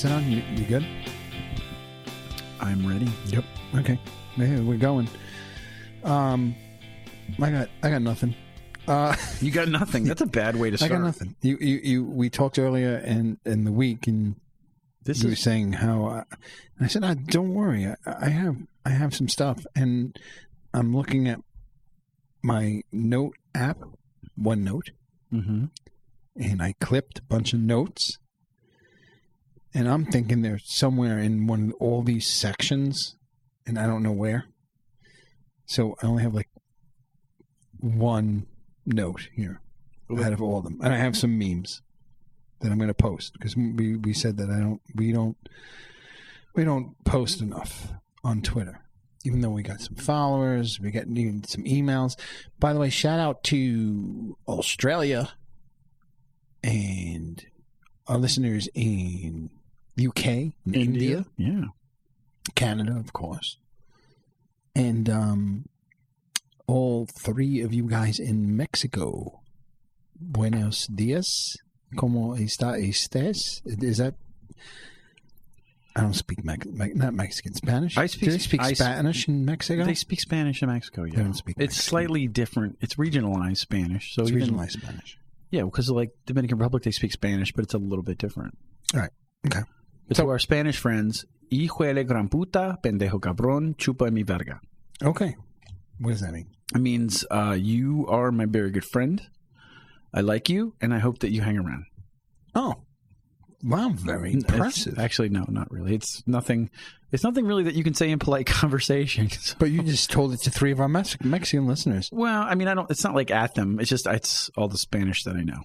lights on? You good? I'm ready. Yep. Okay. Yeah, we're going. I got nothing. You got nothing. That's a bad way to start. I got nothing. We talked earlier in the week, and you were saying how. I said, "Don't worry. I have some stuff," and I'm looking at my note app, OneNote, and I clipped a bunch of notes, and I'm thinking they're somewhere in one of all these sections, and I don't know where. So I only have like one note here out of all of them, and I have some memes that I'm going to post because we said that we don't post enough on Twitter, even though we got some followers, we got some emails. By the way, shout out to Australia and our listeners in UK, and India, yeah, Canada, of course. And all three of you guys in Mexico. Buenos dias. ¿Cómo estés? Is that... I don't speak not Mexican, Spanish. Do they speak Spanish in Mexico? They speak Spanish in Mexico, yeah. They don't speak It's Mexican. slightly different. It's regionalized Spanish. So it's even, regionalized Spanish. Yeah, because like Dominican Republic, they speak Spanish, but it's a little bit different. All right. Okay. But to our Spanish friends, hijo de gran puta, pendejo cabrón, chupa mi verga. Okay. What does that mean? It means you are my very good friend. I like you, and I hope that you hang around. Oh. Wow, very impressive. Actually, no, not really. It's nothing really that you can say in polite conversation. But you just told it to three of our Mexican listeners. Well, I mean, it's not like at them. It's all the Spanish that I know.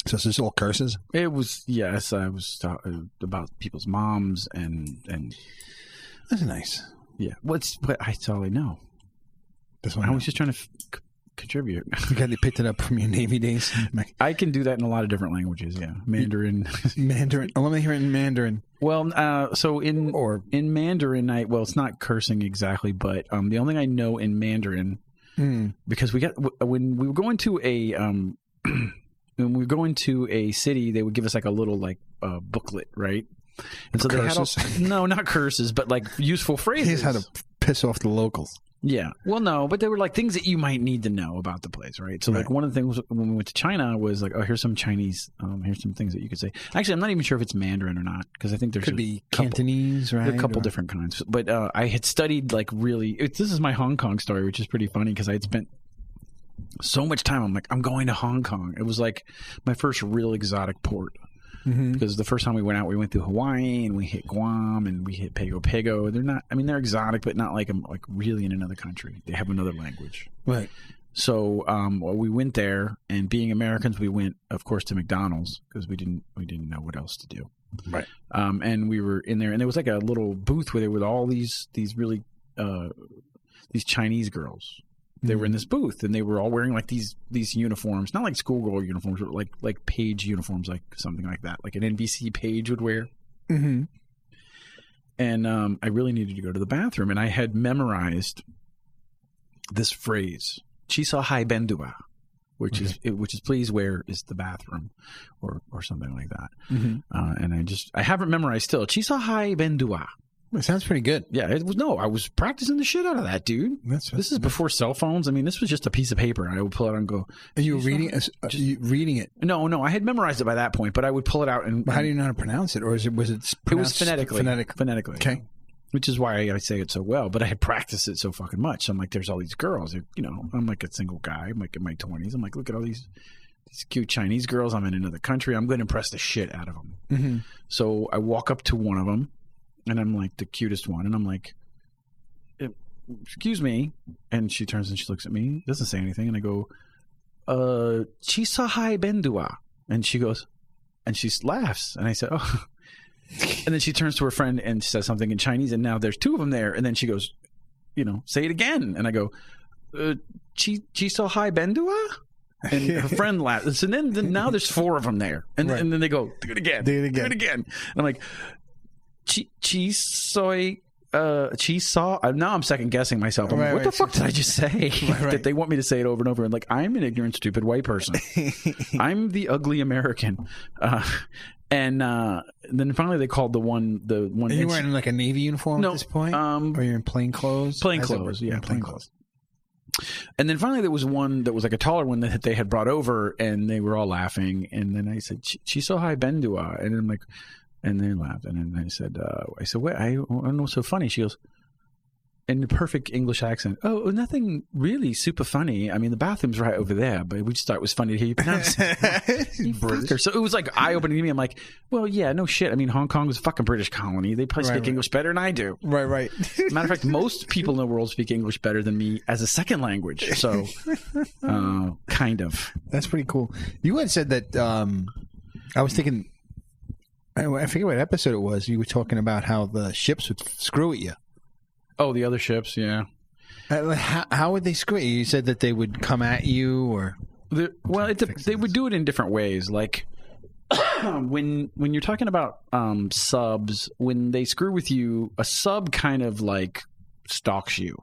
So is this all curses? It was, yes. I was talking about people's moms and. That's nice. Yeah. That's all I know. I was just trying to contribute. You picked it up from your Navy days. I can do that in a lot of different languages. Yeah, Mandarin. Mandarin. Oh, let me hear it in Mandarin. Well, so in Mandarin, it's not cursing exactly, but the only thing I know in Mandarin, because when we were going to a city, they would give us like a little booklet, right? And so curses? They had no, not curses, but like useful phrases. Here's how to piss off the locals. Yeah. Well, no, but they were like things that you might need to know about the place, right? So like one of the things when we went to China was like, oh, here's some Chinese, here's some things that you could say. Actually, I'm not even sure if it's Mandarin or not because I think there's could be Cantonese, right? There are a couple different kinds. But I had studied like really. This is my Hong Kong story, which is pretty funny because I had spent so much time. I'm like, I'm going to Hong Kong. It was like my first real exotic port. Because the first time we went out, we went through Hawaii and we hit Guam and we hit Pago Pago. They're not, I mean, they're exotic, but not like really in another country. They have another language. Right. So we went there, and being Americans, we went, of course, to McDonald's because we didn't know what else to do. Right. And we were in there, and there was like a little booth where there were all these really these Chinese girls. They were in this booth, and they were all wearing like these uniforms, not like schoolgirl uniforms, but like page uniforms, like something like that, like an NBC page would wear. And I really needed to go to the bathroom, and I had memorized this phrase, "Chisa hai bendua," which is please where is the bathroom, or something like that. And I haven't memorized still. "Chisa hai bendua." It sounds pretty good. Yeah, I was practicing the shit out of that, dude. This is before cell phones. I mean, this was just a piece of paper. I would pull it out and go. Are you reading it? Reading it? No, I had memorized it by that point, but I would pull it out and. How do you know how to pronounce it, or was it pronounced? It was phonetically. Phonetically. Okay. Which is why I say it so well, but I had practiced it so fucking much. So I'm like, there's all these girls. I'm like a single guy. I'm like in my 20s. I'm like, look at all these cute Chinese girls. I'm in another country. I'm going to impress the shit out of them. So I walk up to one of them. And I'm like the cutest one. And I'm like, excuse me. And she turns and she looks at me, doesn't say anything. And I go, Chisa hai bendua. And she goes, and she laughs. And I said, oh. And then she turns to her friend and says something in Chinese. And now there's two of them there. And then she goes, say it again. And I go, Chisa hai bendua? And her friend laughs. So then now there's four of them there. And then they go, do it again. Do it again. And I'm like, now I'm second guessing myself. I'm like, what the fuck did I just say? That they want me to say it over and over. And like, I'm an ignorant, stupid white person. I'm the ugly American. And then finally they called the one. Are you wearing like a Navy uniform at this point? Or you're in plain clothes? Plain clothes, And then finally there was one that was like a taller one that they had brought over, and they were all laughing. And then I said, "She's so high bendua," and I'm like, and they laughed. And then I said, "Wait, I don't know what's so funny." She goes, in the perfect English accent, "Oh, nothing really super funny. I mean, the bathroom's right over there, but we just thought it was funny to hear you pronounce it." So it was like eye-opening to me. I'm like, well, yeah, no shit. I mean, Hong Kong is a fucking British colony. They probably speak English better than I do. Right. Matter of fact, most people in the world speak English better than me as a second language. So, kind of. That's pretty cool. You had said that, I was thinking, I forget what episode it was. You were talking about how the ships would screw at you. Oh, the other ships, yeah. How would they screw you? You said that they would come at you, or they would do it in different ways. Like when you're talking about subs, when they screw with you, a sub kind of like stalks you.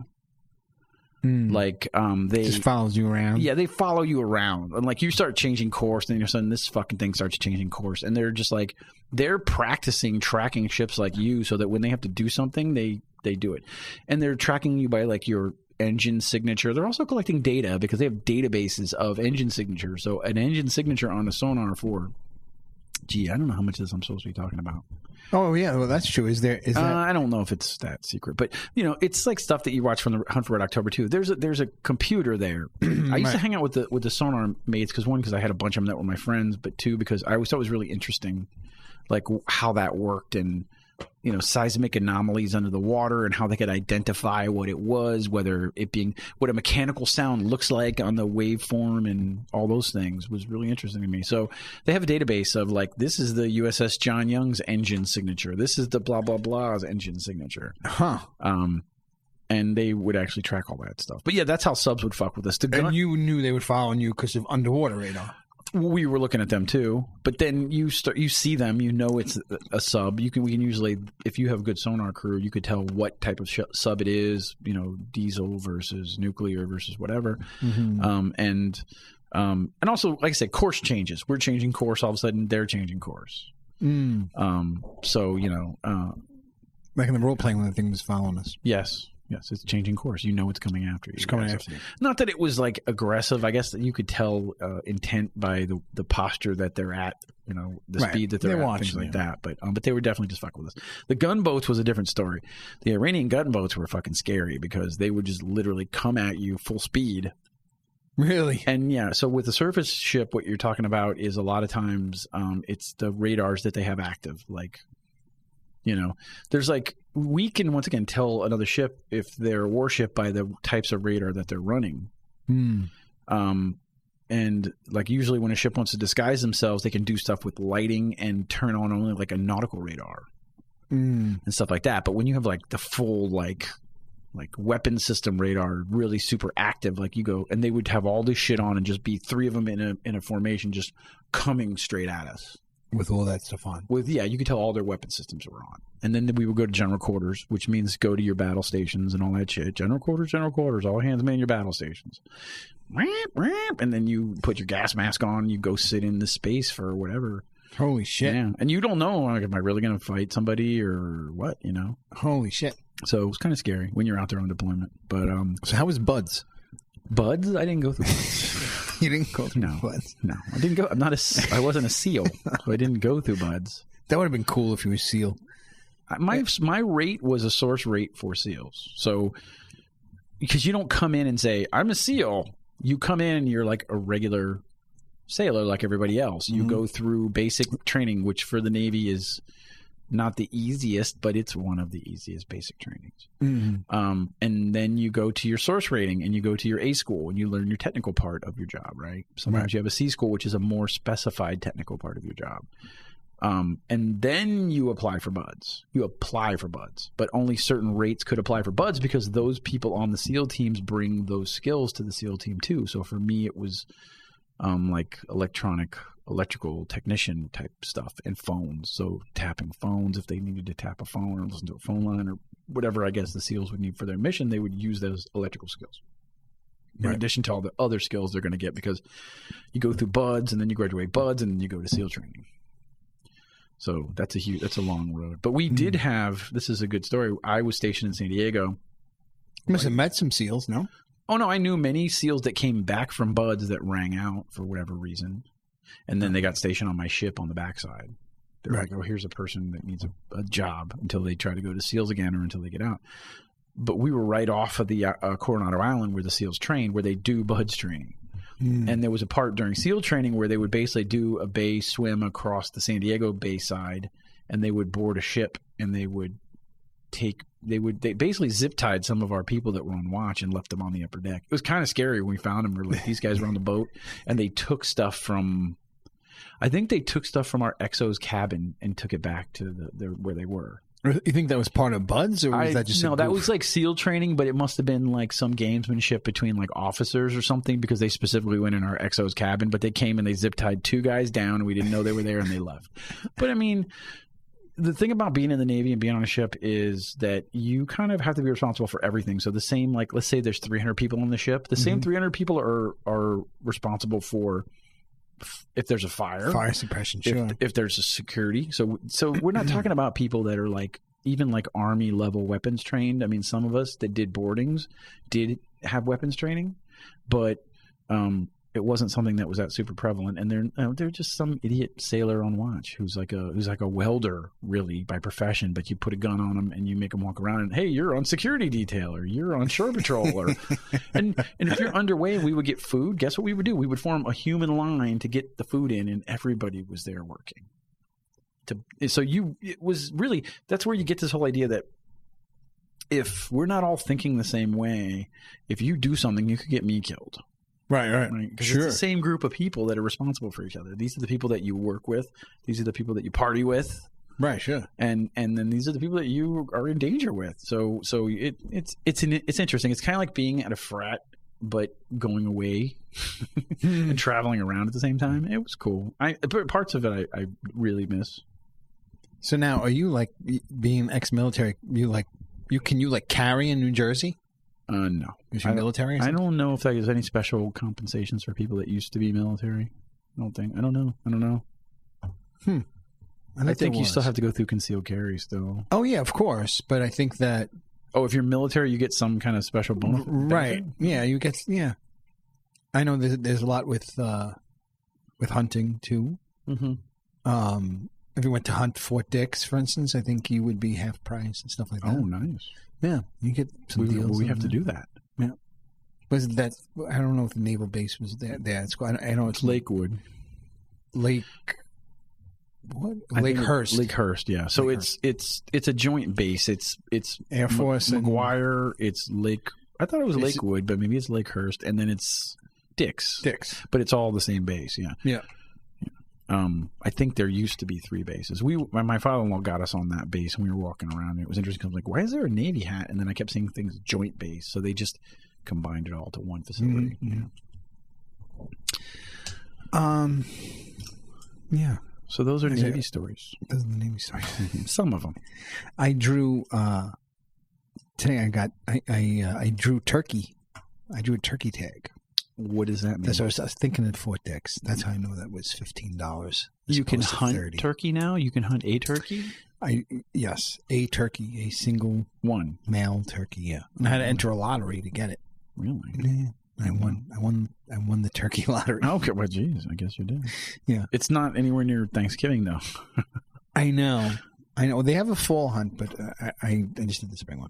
Like they just follows you around. Yeah, they follow you around, and like you start changing course, and then all of a sudden this fucking thing starts changing course, and they're just like they're practicing tracking ships like you, so that when they have to do something, they do it, and they're tracking you by like your engine signature. They're also collecting data because they have databases of engine signatures. So an engine signature on a sonar for, I don't know how much of this I'm supposed to be talking about. Oh yeah, well that's true. Is that? I don't know if it's that secret, but it's like stuff that you watch from the Hunt for Red October too. There's a computer there. I used to hang out with the sonar mates because I had a bunch of them that were my friends, but two, because I always thought it was really interesting, like how that worked, and seismic anomalies under the water and how they could identify what it was, whether it being what a mechanical sound looks like on the waveform, and all those things was really interesting to me. So they have a database of like, this is the USS John Young's engine signature. This is the blah, blah, blah's engine signature. Huh. And they would actually track all that stuff. But yeah, that's how subs would fuck with us. And you knew they would follow you because of underwater radar. We were looking at them too, but then you see them, it's a sub. We can usually, if you have a good sonar crew, you could tell what type of sub it is, diesel versus nuclear versus whatever. Mm-hmm. And also, like I said, course changes. We're changing course, all of a sudden they're changing course. So, like in the role playing when the thing was following us. Yes, it's changing course. It's coming after you. It's coming after you. Not that it was like aggressive. I guess that you could tell intent by the posture that they're at, the speed that they're at, things like that. But they were definitely just fucking with us. The gunboats was a different story. The Iranian gunboats were fucking scary because they would just literally come at you full speed. Really? And yeah, so with the surface ship, what you're talking about is a lot of times it's the radars that they have active, like. There's like, we can once again tell another ship if they're a warship by the types of radar that they're running. And like usually when a ship wants to disguise themselves, they can do stuff with lighting and turn on only like a nautical radar and stuff like that. But when you have like the full like weapon system radar really super active, like you go, and they would have all this shit on and just be three of them in a formation just coming straight at us. With all that stuff on. You could tell all their weapon systems were on. And then we would go to general quarters, which means go to your battle stations and all that shit. General quarters, all hands man your battle stations. And then you put your gas mask on, you go sit in the space for whatever. Holy shit. Yeah. And you don't know, like, am I really going to fight somebody or what, Holy shit. So it was kind of scary when you're out there on deployment. But so how was Buds? Buds? I didn't go through Buds. You didn't go through Buds? No, I didn't go. I wasn't a SEAL, so I didn't go through Buds. That would have been cool if you were SEAL. My rate was a source rate for SEALs. So, because you don't come in and say, I'm a SEAL. You come in and you're like a regular sailor like everybody else. You go through basic training, which for the Navy is not the easiest, but it's one of the easiest basic trainings. And then you go to your source rating and you go to your A school and you learn your technical part of your job, right? Sometimes you have a C school, which is a more specified technical part of your job. And then you apply for Buds. But only certain rates could apply for Buds because those people on the SEAL teams bring those skills to the SEAL team too. So for me, it was like electrical technician type stuff and phones. So tapping phones, if they needed to tap a phone or listen to a phone line or whatever, I guess the SEALs would need for their mission, they would use those electrical skills. In addition to all the other skills they're going to get because you go through Buds and then you graduate Buds and then you go to SEAL training. So that's a long road. But we did have, this is a good story. I was stationed in San Diego. You must have met some SEALs, no? Oh, no, I knew many SEALs that came back from BUD/S that rang out for whatever reason. And then they got stationed on my ship on the backside. They're like, oh, here's a person that needs a job until they try to go to SEALs again or until they get out. But we were right off of the Coronado Island where the SEALs train, where they do BUD/S training. And there was a part during SEAL training where they would basically do a bay swim across the San Diego bay side, and they would board a ship, and they basically zip tied some of our people that were on watch and left them on the upper deck. It was kind of scary when we found them. We're like, these guys were on the boat, and they took stuff from, I think they took stuff from our XO's cabin and took it back to where they were. You think that was part of BUD/S, or was that just no? That was like SEAL training, but it must have been like some gamesmanship between like officers or something, because they specifically went in our XO's cabin. But they came and they zip tied 2 guys down, and we didn't know they were there, and they left. But I mean, the thing about being in the Navy and being on a ship is that you kind of have to be responsible for everything. So the same, like, let's say there's 300 people on the ship. The same 300 people are responsible for if there's a fire suppression, sure. If there's a security. So we're not talking about people that are like even like Army level weapons trained. I mean, some of us that did boardings did have weapons training, but it wasn't something that was that super prevalent. And they're just some idiot sailor on watch who's like a welder really by profession, but you put a gun on them and you make them walk around and, hey, you're on security detail, or you're on shore patrol, or and if you're underway and we would get food, guess what we would do? We would form a human line to get the food in, and everybody was there working. It was really, that's where you get this whole idea that if we're not all thinking the same way, if you do something, you could get me killed. Right. Because sure. It's the same group of people that are responsible for each other. These are the people that you work with. These are the people that you party with. Right, sure. And then these are the people that you are in danger with. So it's interesting. It's kind of like being at a frat, but going away and traveling around at the same time. It was cool. Parts of it I really miss. So now, are you like being ex-military? Can you carry in New Jersey? No. Is you military? I don't know if there's any special compensations for people that used to be military. I don't know. I think you still have to go through concealed carry still. Oh yeah, of course. But I think that if you're military, you get some kind of special bonus. Right? Yeah, you get. Yeah, I know there's a lot with hunting too. Mm-hmm. If you went to hunt Fort Dix, for instance, I think you would be half price and stuff like that. Oh, nice. Yeah, you get some deals. We have to do that. Yeah. Was that? I don't know if the naval base was there. I know it's Lakewood. What? Lakehurst. Lakehurst, yeah. So Lakehurst. it's a joint base. It's Air Force McGuire. It's Lake. I thought it was Lakewood, but maybe it's Lakehurst, and then it's Dix. But it's all the same base. Yeah. Yeah. I think there used to be 3 bases. My father-in-law got us on that base, and we were walking around, and it was interesting. I was like, why is there a Navy hat? And then I kept seeing things joint base, so they just combined it all to one facility. Mm-hmm. Yeah. So those are Navy stories. Those are the Navy stories. Some of them. I drew today. I drew turkey. I drew a turkey tag. What does that mean? That's what I was thinking at Fort Dix. That's how I know that was $15. You can hunt turkey now? You can hunt a turkey? Yes, a turkey, a single one male turkey. Yeah, and I had to enter a lottery to get it. Really? Yeah, I won the turkey lottery. Okay, well, geez, I guess you did. Yeah, it's not anywhere near Thanksgiving though. I know. They have a fall hunt, but I just did the spring one.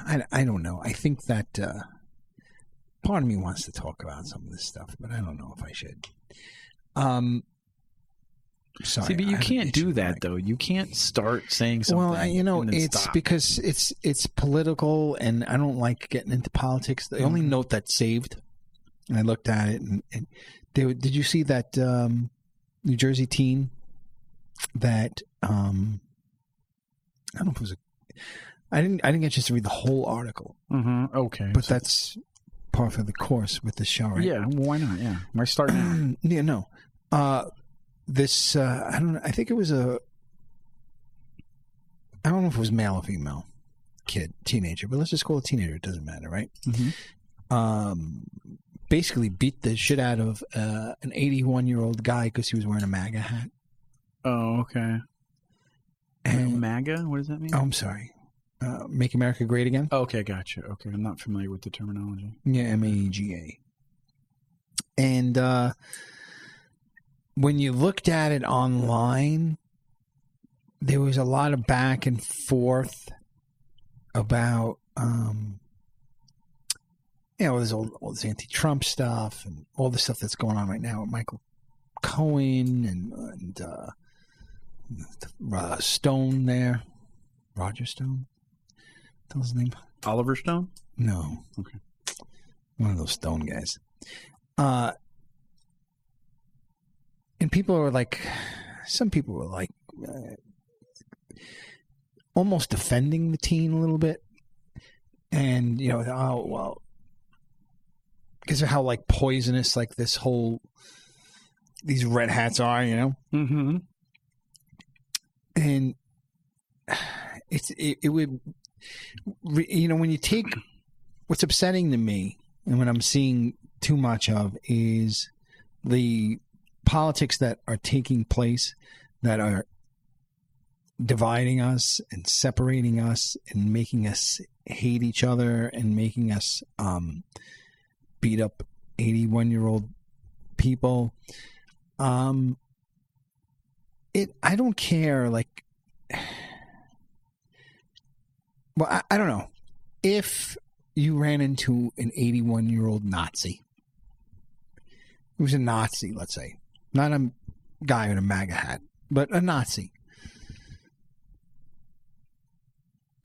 I don't know. I think that part of me wants to talk about some of this stuff, but I don't know if I should. Sorry, see, but you can't do that though. You can't start saying something. Well, it's stop. Because it's political, and I don't like getting into politics. The only note that saved, and I looked at it, and did you see that New Jersey teen that I don't know if it was I didn't get a chance to read the whole article. Mm-hmm. Okay, but that's part of the course with the show, right? Yeah, well, why not? Yeah, why start now? Yeah, no. This I don't know. I think it was I don't know if it was male or female teenager, but let's just call it teenager. It doesn't matter, right? Mm-hmm. basically beat the shit out of an 81-year-old guy because he was wearing a MAGA hat. Oh, okay. And MAGA? What does that mean? Oh, I'm sorry. Make America Great Again? Oh, okay, gotcha. Okay, I'm not familiar with the terminology. Yeah, MAGA. And when you looked at it online, there was a lot of back and forth about, there's all this anti-Trump stuff and all the stuff that's going on right now with Michael Cohen and Stone there. Roger Stone? What's his name? Oliver Stone? No. Okay. One of those Stone guys. And people are like, some people were like, almost defending the teen a little bit. And, oh, well, because of how, like, poisonous, like, these red hats are, Mm-hmm. And it would, when you take, what's upsetting to me, and what I'm seeing too much of, is the politics that are taking place that are dividing us and separating us and making us hate each other and making us beat up 81-year-old people. I don't care, like, well, I don't know. If you ran into an 81-year-old Nazi, who's a Nazi, let's say, not a guy in a MAGA hat, but a Nazi,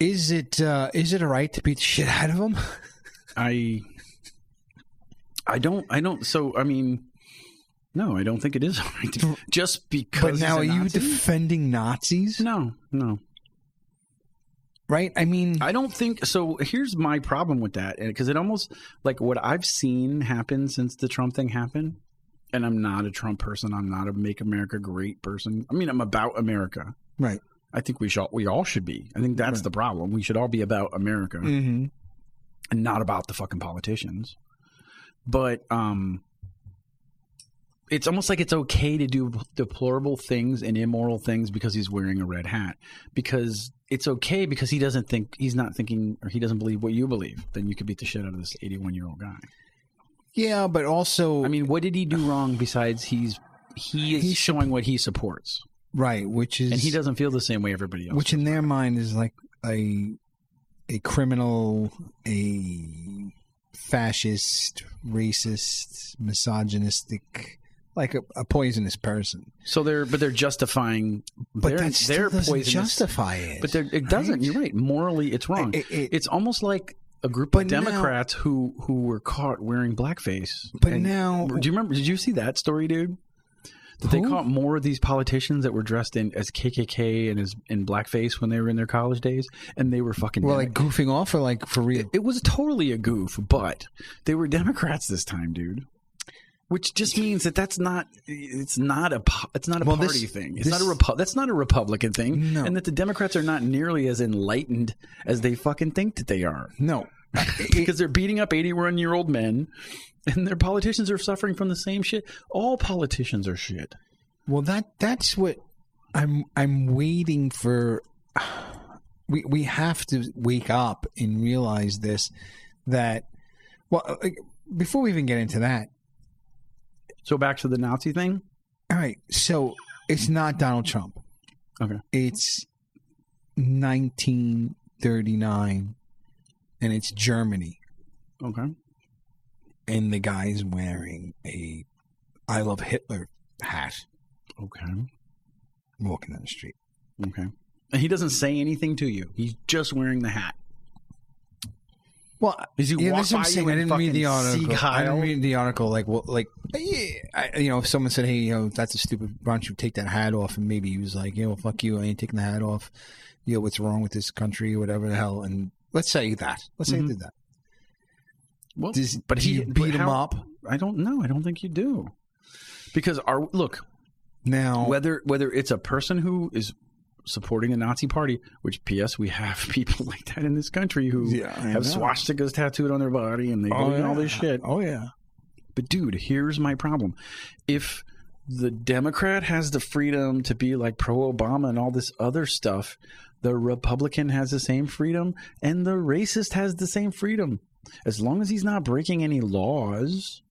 is it a right to beat the shit out of him? I don't. So, I mean, no, I don't think it is all right. Just because. But now, are you defending Nazis? No. Right? I mean, I don't think so. Here's my problem with that, because it almost, like, what I've seen happen since the Trump thing happened. And I'm not a Trump person. I'm not a Make America Great person. I mean, I'm about America. Right. I think we all should be. I think that's the problem. We should all be about America, mm-hmm. and not about the fucking politicians. But it's almost like it's okay to do deplorable things and immoral things because he's wearing a red hat. Because it's okay because he's not thinking, or he doesn't believe what you believe. Then you could beat the shit out of this 81-year-old guy. Yeah, but also, I mean, what did he do wrong besides he's showing what he supports? Right, which is, and he doesn't feel the same way everybody else. Which in their mind is like a criminal, a fascist, racist, misogynistic, like a poisonous person. So they're justifying. But that still doesn't poisonous, justify it. But it doesn't. Right? You're right. Morally, it's wrong. It's almost like a group of Democrats who were caught wearing blackface. But now, do you remember? Did you see that story, dude? That they caught more of these politicians that were dressed as KKK and as in blackface when they were in their college days, and they were fucking. Well, like goofing off, or like for real? It was totally a goof, but they were Democrats this time, dude. Which just means that's not. It's not a party thing. It's not that's not a Republican thing, no. And that the Democrats are not nearly as enlightened as they fucking think that they are. No, because they're beating up 81-year-old men. And their politicians are suffering from the same shit. All politicians are shit. Well, that's what I'm waiting for. We have to wake up and realize this. That, well, before we even get into that. So back to the Nazi thing. All right. So it's not Donald Trump. Okay. It's 1939, and it's Germany. Okay. And the guy's wearing a I Love Hitler hat. Okay. Walking down the street. Okay. And he doesn't say anything to you. He's just wearing the hat. Well, is he walk by you? I didn't read the article. I didn't read the article. Like, well, like, if someone said, "Hey, that's a stupid. Why don't you take that hat off?" And maybe he was like, "Yeah, well, fuck you. I ain't taking the hat off. What's wrong with this country? Whatever the hell." And let's say that. Let's say he did that. Well, do you beat him up? I don't know. I don't think you do. Because look now, whether it's a person who is supporting the Nazi Party, which P.S. we have people like that in this country who have swastikas tattooed on their body and they believe all this shit. Oh yeah. But dude, here's my problem. If the Democrat has the freedom to be like pro-Obama and all this other stuff, the Republican has the same freedom and the racist has the same freedom. As long as he's not breaking any laws,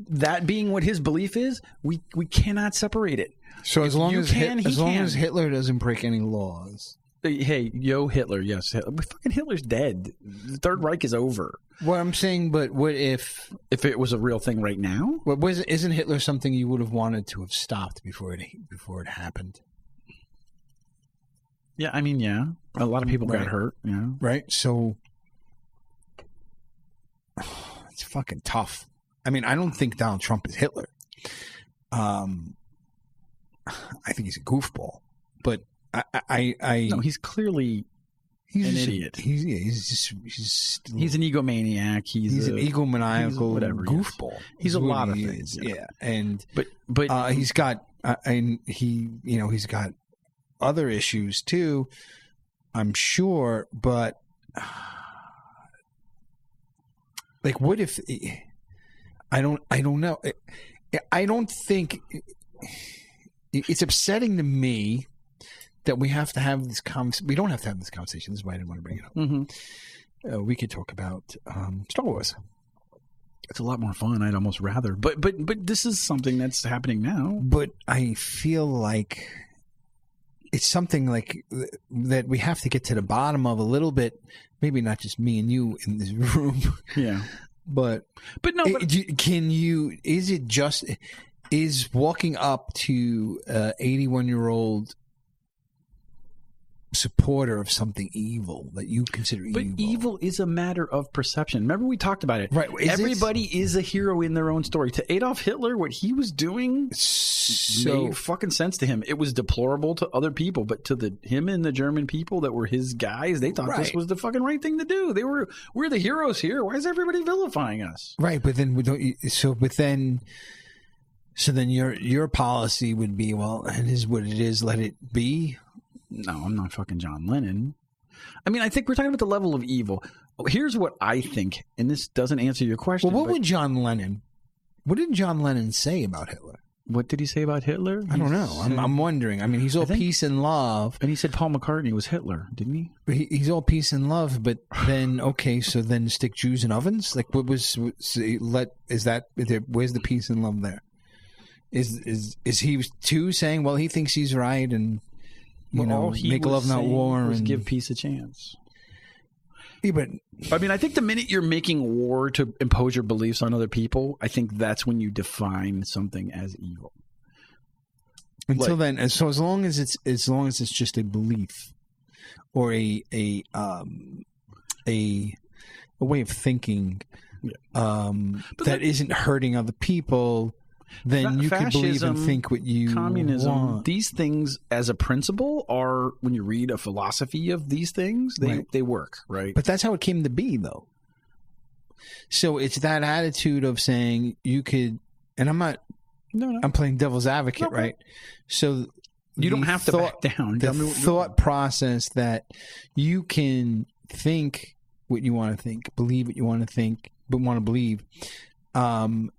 that being what his belief is, we cannot separate it. So as long as Hitler doesn't break any laws. Hey, yo, Hitler, yes. Fucking Hitler's dead. The Third Reich is over. What I'm saying, but what if it was a real thing right now? Isn't Hitler something you would have wanted to have stopped before it happened? Yeah, I mean, yeah. A lot of people got hurt, yeah. Right? So it's fucking tough. I mean, I don't think Donald Trump is Hitler. I think he's a goofball. But no, he's clearly an idiot. He's an egomaniac. He's an egomaniacal goofball. He's a lot of things. Yeah. And but he's got he's got other issues too, I'm sure, but like what if I don't know. I don't think it's upsetting to me that we have to have this we don't have to have this conversation. This is why I didn't want to bring it up. Mm-hmm. We could talk about Star Wars. It's a lot more fun. I'd almost rather. But this is something that's happening now. But I feel like it's something like that we have to get to the bottom of a little bit. Maybe not just me and you in this room. Yeah. But no. Is walking up to 81-year-old supporter of something evil that you consider evil? But evil is a matter of perception. Remember we talked about it. Right. Everybody is a hero in their own story. To Adolf Hitler, what he was doing made fucking sense to him. It was deplorable to other people, but to him and the German people that were his guys, they thought this was the fucking right thing to do. We're the heroes here. Why is everybody vilifying us? Right, but then So then your policy would be, well, it is what it is, let it be? No, I'm not fucking John Lennon. I mean, I think we're talking about the level of evil. Here's what I think, and this doesn't answer your question. Well, what did John Lennon say about Hitler? What did he say about Hitler? I don't know. I'm wondering. I mean, he's all peace and love. And he said Paul McCartney was Hitler, didn't he? He's all peace and love, but then, okay, so then stick Jews in ovens? Like, where's the peace and love there? Is he too saying, well, he thinks he's right and make love not war and give peace a chance? Yeah, but I mean, I think the minute you're making war to impose your beliefs on other people, I think that's when you define something as evil. Until then, so as long as it's just a belief or a way of thinking that isn't hurting other people, then you can believe and think what you communism, want. These things as a principle are, when you read a philosophy of these things, they work, right? But that's how it came to be, though. So it's that attitude of saying you could, and I'm not, I'm playing devil's advocate, right? So you don't have to back down. The thought process that you can think what you want to think, believe what you want to think, but want to believe, and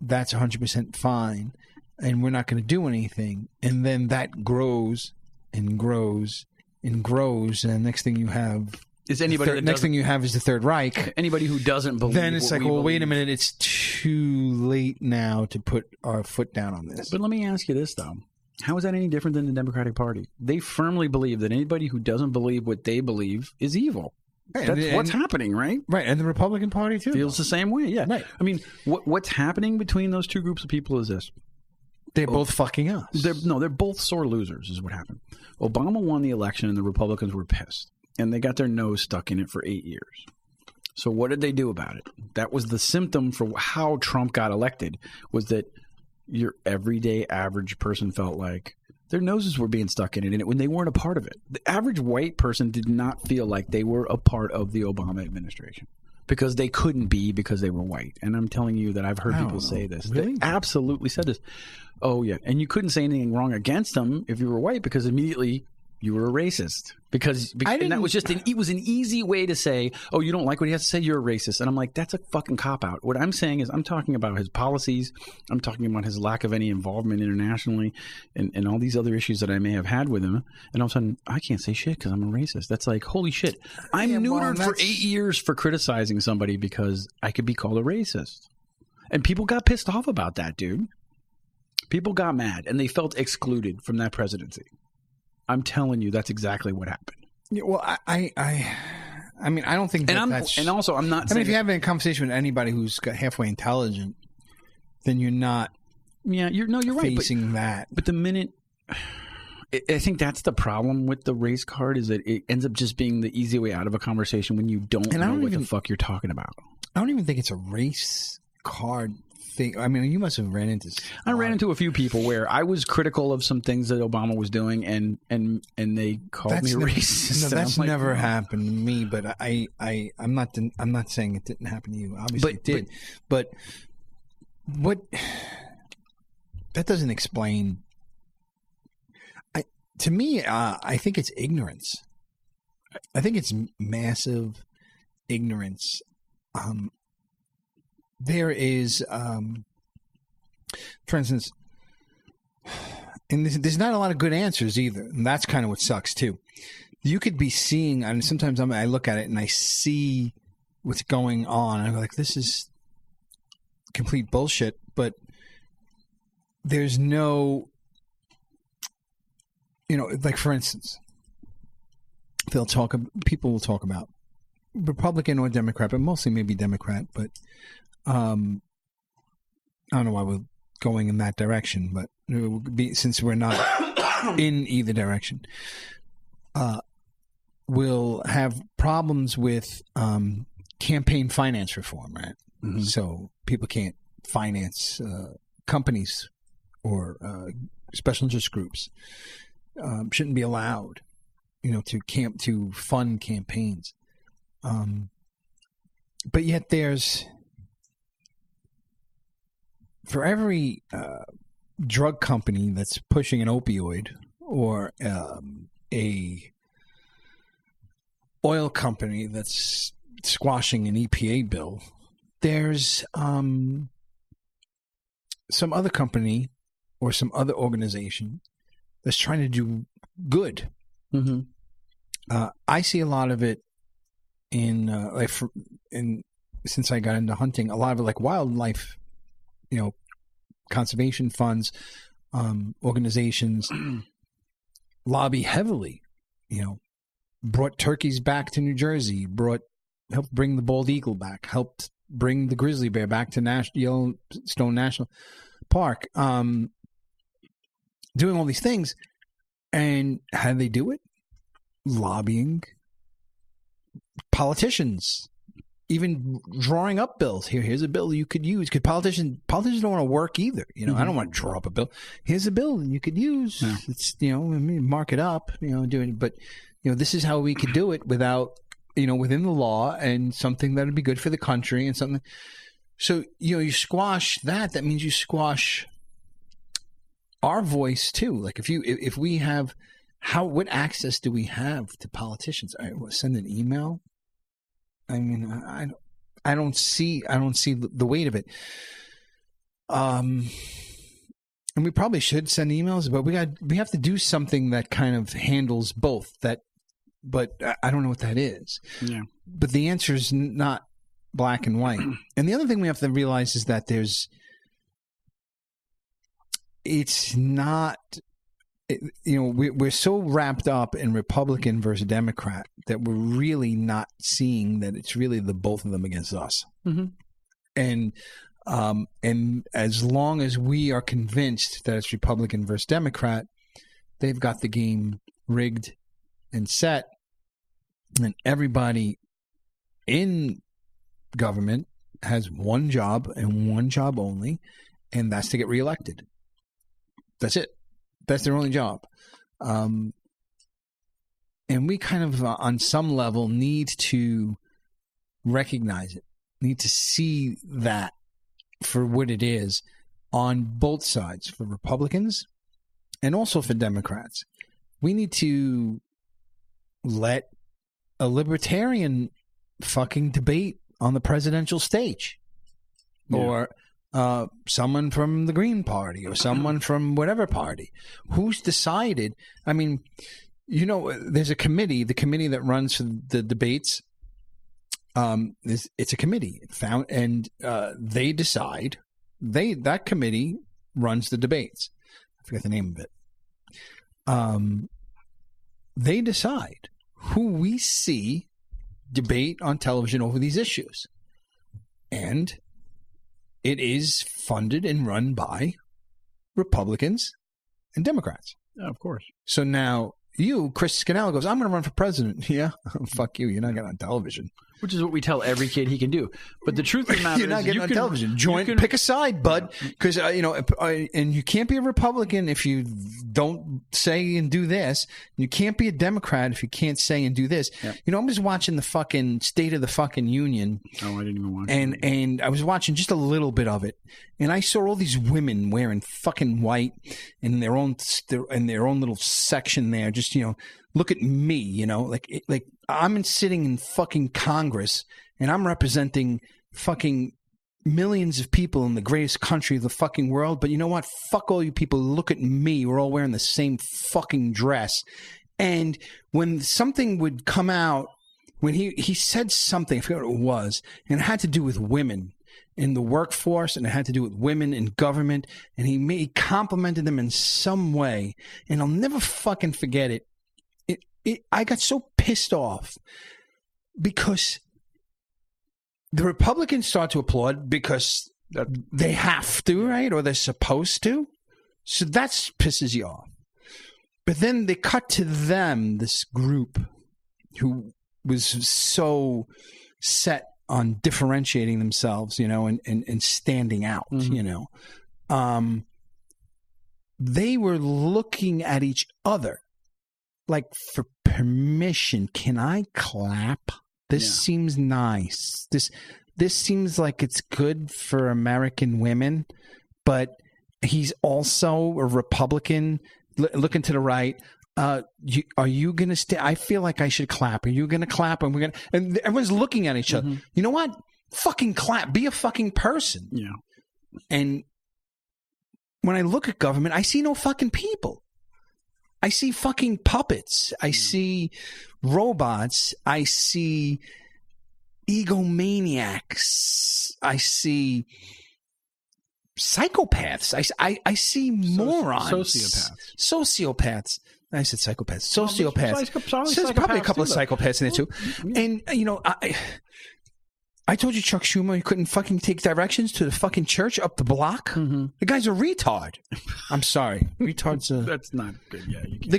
that's 100% fine, and we're not going to do anything. And then that grows and grows and grows, and the next thing you have is next thing you have is the Third Reich. Anybody who doesn't believe, then it's like, well, wait a minute, it's too late now to put our foot down on this. But let me ask you this, though. How is that any different than the Democratic Party? They firmly believe that anybody who doesn't believe what they believe is evil. Right, that's what's happening, right? Right, and the Republican Party, too. Feels the same way, yeah. Right. I mean, what's happening between those two groups of people is this. They're both fucking us. They're both sore losers is what happened. Obama won the election, and the Republicans were pissed. And they got their nose stuck in it for 8 years. So what did they do about it? That was the symptom for how Trump got elected, was that your everyday average person felt like their noses were being stuck in it, and when they weren't a part of it. The average white person did not feel like they were a part of the Obama administration because they couldn't be because they were white. And I'm telling you that I've heard people say this. Really? They absolutely said this. Oh, yeah. And you couldn't say anything wrong against them if you were white because immediately you were a racist because and that was just it was an easy way to say, oh, you don't like what he has to say, you're a racist. And I'm like, that's a fucking cop-out. What I'm saying is I'm talking about his policies. I'm talking about his lack of any involvement internationally and all these other issues that I may have had with him. And all of a sudden, I can't say shit because I'm a racist. That's like, holy shit. I'm neutered for 8 years for criticizing somebody because I could be called a racist. And people got pissed off about that, dude. People got mad and they felt excluded from that presidency. I'm telling you, that's exactly what happened. Yeah, well, I mean, I don't think that's... And also, I'm not saying... I mean, if you have a conversation with anybody who's halfway intelligent, then you're not you're right, facing that. But the minute... I think that's the problem with the race card is that it ends up just being the easy way out of a conversation when you don't know what the fuck you're talking about. I don't even think it's a race card thing. I mean, you must have ran into... I ran into a few people where I was critical of some things that Obama was doing, and they called me racist. No, that's never happened to me. But I'm not saying it didn't happen to you. Obviously, it did. But what? That doesn't explain. To me, I think it's ignorance. I think it's massive ignorance. There is, for instance, and there's not a lot of good answers either. And that's kind of what sucks too. You could be seeing, and sometimes I look at it and I see what's going on. I'm like, this is complete bullshit. But there's no, like for instance, people will talk about Republican or Democrat, but mostly maybe Democrat. But I don't know why we're going in that direction, but it would be, since we're not in either direction, we'll have problems with campaign finance reform, right? Mm-hmm. So people can't finance companies or special interest groups. Shouldn't be allowed, to fund campaigns. But yet there's, for every drug company that's pushing an opioid or a oil company that's squashing an EPA bill, there's some other company or some other organization that's trying to do good. Mm-hmm. I see a lot of it since I got into hunting, a lot of it like wildlife, conservation funds, organizations lobby heavily, brought turkeys back to New Jersey, helped bring the bald eagle back, helped bring the grizzly bear back to Yellowstone National Park, doing all these things. And how do they do it? Lobbying politicians, even drawing up bills. Here's a bill you could use. Because politicians don't want to work either. Mm-hmm. I don't want to draw up a bill. Here's a bill you could use. Yeah. It's mark it up. But this is how we could do it without within the law and something that would be good for the country and something. So you squash that. That means you squash our voice too. Like if we have, what access do we have to politicians? Send an email. I mean, I don't see the weight of it. And we probably should send emails, but we have to do something that kind of handles both that, but I don't know what that is. Yeah. But the answer is not black and white. And the other thing we have to realize is that it's not, we're so wrapped up in Republican versus Democrat that we're really not seeing that it's really the both of them against us. Mm-hmm. And as long as we are convinced that it's Republican versus Democrat, they've got the game rigged and set, and everybody in government has one job and one job only, and that's to get reelected. That's it. That's their only job. And we kind of, on some level, need to recognize it, need to see that for what it is on both sides, for Republicans and also for Democrats. we need to let a libertarian fucking debate on the presidential stage. Yeah. Or someone from the Green Party or someone from whatever party. Who's decided? I mean, you know, there's a committee, the committee that runs the debates. It's a committee and they decide. That committee runs the debates. I forget the name of it. They decide who we see debate on television over these issues. And it is funded and run by Republicans and Democrats. Yeah, of course. So now Chris Scannell goes, I'm going to run for president. Yeah, fuck you. You're not getting on television. Which is what we tell every kid he can do. But the truth of the matter you're not getting on television. Pick a side, bud. Because, and you can't be a Republican if you don't say and do this. You can't be a Democrat if you can't say and do this. Yep. You know, I'm just watching the fucking State of the fucking Union. Oh, I didn't even watch it. And I was watching just a little bit of it. And I saw all these women wearing fucking white in their own little section there. Just, look at me, like I'm sitting in fucking Congress and I'm representing fucking millions of people in the greatest country of the fucking world. But you know what? Fuck all you people. Look at me. We're all wearing the same fucking dress. And when something would come out, when he said something, I forget what it was, and it had to do with women in the workforce, and it had to do with women in government, and he complimented them in some way, and I'll never fucking forget it. I got so pissed off because the Republicans start to applaud because they have to, right? Or they're supposed to. So that pisses you off. But then they cut to them, this group who was so set on differentiating themselves, and standing out, They were looking at each other like for permission. Can I clap? This seems nice. This seems like it's good for American women, but he's also a Republican. Looking to the right. Are you going to stay? I feel like I should clap. Are you going to clap? And and everyone's looking at each other. You know what? Fucking clap. Be a fucking person. Yeah. And when I look at government, I see no fucking people. I see fucking puppets. I see robots. I see egomaniacs. I psychopaths. I see morons. Sociopaths. I said psychopaths. Sociopaths. There's probably a couple of psychopaths in there too. And, I told you Chuck Schumer, he couldn't fucking take directions to the fucking church up the block. Mm-hmm. The guy's a retard. I'm sorry. Retard's a... That's not good. Yeah, you can't.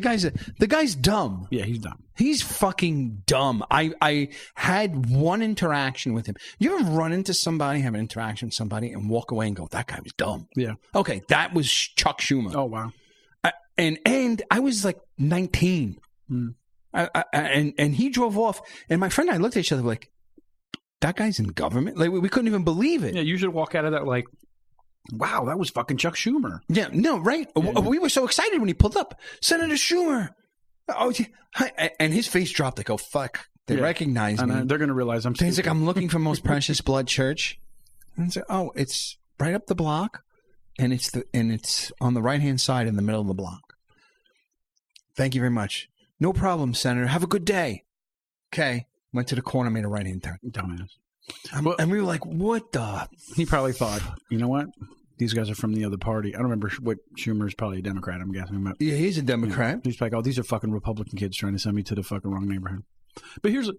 The guy's dumb. Yeah, he's dumb. He's fucking dumb. I had one interaction with him. You ever run into somebody, have an interaction with somebody, and walk away and go, that guy was dumb? Yeah. Okay, that was Chuck Schumer. Oh, wow. And I was like 19. Mm. And he drove off, and my friend and I looked at each other like, that guy's in government? Like, we couldn't even believe it. Yeah, you should walk out of that like, wow, that was fucking Chuck Schumer. Yeah, no, right? Yeah. We were so excited when he pulled up. Senator Schumer. Oh, and his face dropped like, oh, fuck. They recognize me. They're going to realize I'm stupid. He's like, I'm looking for Most Precious Blood Church. And it's like, oh, it's right up the block, and it's on the right-hand side in the middle of the block. Thank you very much. No problem, Senator. Have a good day. Okay. Went to the corner, made a right-hand turn. Dumbass. And we were like, what the? He probably thought, you know what? These guys are from the other party. I don't remember what Schumer's probably a Democrat, I'm guessing. But, yeah, he's a Democrat. He's like, oh, these are fucking Republican kids trying to send me to the fucking wrong neighborhood. But here's what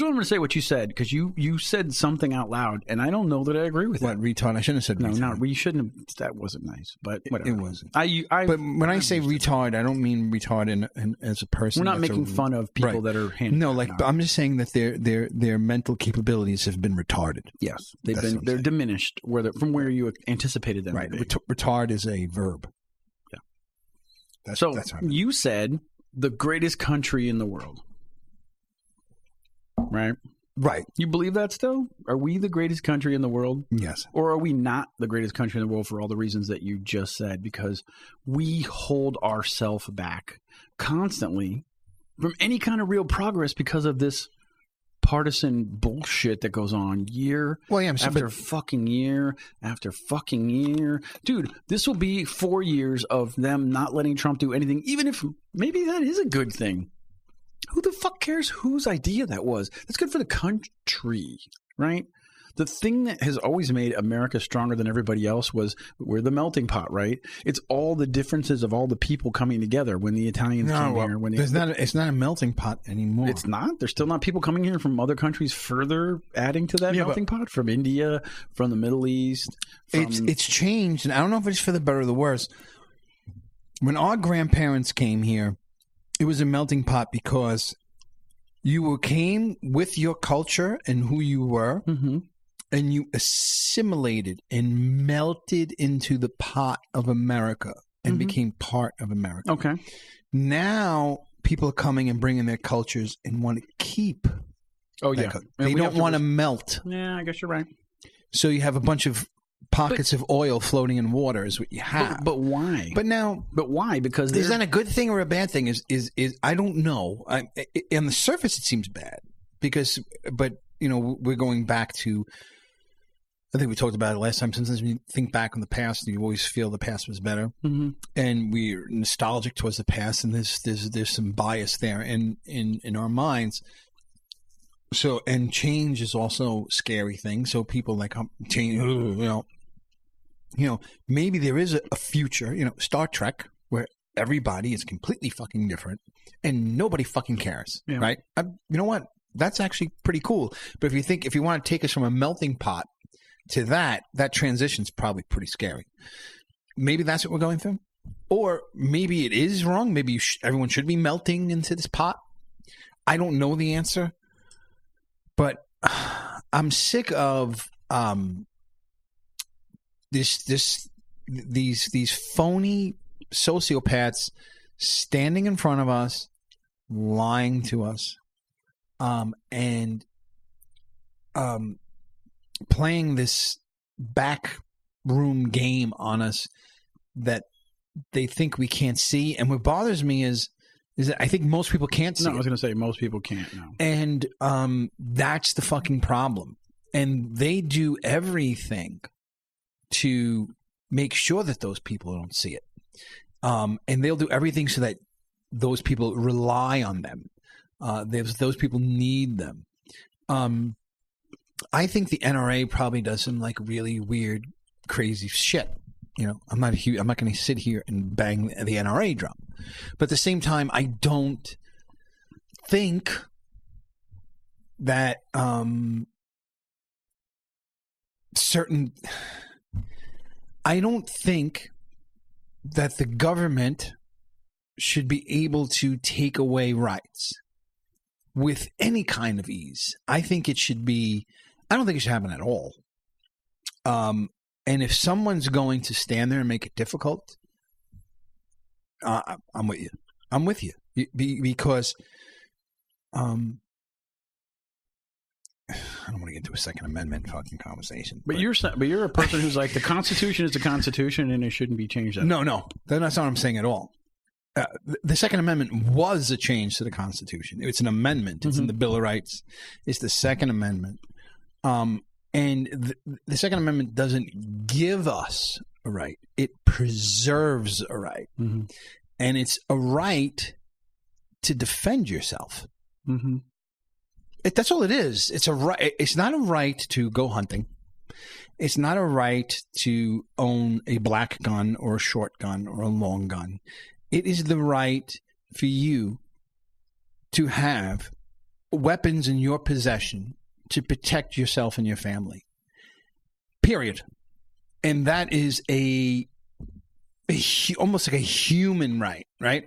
I'm going to say, what you said, because you said something out loud, and I don't know that I agree with what, retard? I shouldn't have said retard. No, we shouldn't have. That wasn't nice, but whatever. It wasn't. But when I say retard, I don't mean retard as a person. We're not making fun of people that are handicapped. No, like I'm just saying that their mental capabilities have been retarded. Yes, they're diminished from where you anticipated them. Right, to be. Retard is a verb. Yeah. That's what I mean. You said the greatest country in the world. Right? Right. You believe that still? Are we the greatest country in the world? Yes. Or are we not the greatest country in the world for all the reasons that you just said? Because we hold ourselves back constantly from any kind of real progress because of this partisan bullshit that goes on year after fucking year after fucking year. Dude, this will be 4 years of them not letting Trump do anything, even if maybe that is a good thing. Who the fuck cares whose idea that was? That's good for the country, right? The thing that has always made America stronger than everybody else was we're the melting pot, right? It's all the differences of all the people coming together when the Italians came here. It's not a melting pot anymore. It's not? There's still not people coming here from other countries further adding to that melting pot? From India, from the Middle East? It's changed, and I don't know if it's for the better or the worse. When our grandparents came here, it was a melting pot because you came with your culture and who you were, and you assimilated and melted into the pot of America and became part of America. Okay. Now people are coming and bringing their cultures and want to keep. Oh, yeah. They don't want to melt. Yeah, I guess you're right. So you have a bunch of pockets of oil floating in water is what you have. But why? But why? Because is that a good thing or a bad thing? Is I don't know. On the surface, it seems bad but we're going back to. I think we talked about it last time. Sometimes when you think back on the past, you always feel the past was better, and we're nostalgic towards the past, and there's some bias there in our minds. So, and change is also a scary thing. So people like change, maybe there is a future, Star Trek, where everybody is completely fucking different and nobody fucking cares, right? You know what? That's actually pretty cool. But if you want to take us from a melting pot to that transition's probably pretty scary. Maybe that's what we're going through. Or maybe it is wrong. Maybe everyone should be melting into this pot. I don't know the answer. But I'm sick of these phony sociopaths standing in front of us, lying to us, and playing this backroom game on us that they think we can't see. And what bothers me is that I think most people can't see. No, I was going to say most people can't. No. And that's the fucking problem. And they do everything to make sure that those people don't see it. And they'll do everything so that those people rely on them. Those people need them. I think the NRA probably does some like really weird, crazy shit. I'm not going to sit here and bang the NRA drum. But at the same time, I don't think that I don't think that the government should be able to take away rights with any kind of ease. I think it should be. I don't think it should happen at all. And if someone's going to stand there and make it difficult, I'm with you. I'm with you because I don't want to get into a Second Amendment fucking conversation. But you're a person who's like the Constitution is the Constitution and it shouldn't be changed. No, that's not what I'm saying at all. The Second Amendment was a change to the Constitution. It's an amendment. It's in the Bill of Rights. It's the Second Amendment. And the Second Amendment doesn't give us a right. It preserves a right. Mm-hmm. And it's a right to defend yourself. Mm-hmm. That's all it is. It's a right. It's not a right to go hunting. It's not a right to own a black gun or a short gun or a long gun. It is the right for you to have weapons in your possession to protect yourself and your family. Period. And that is almost like a human right, right?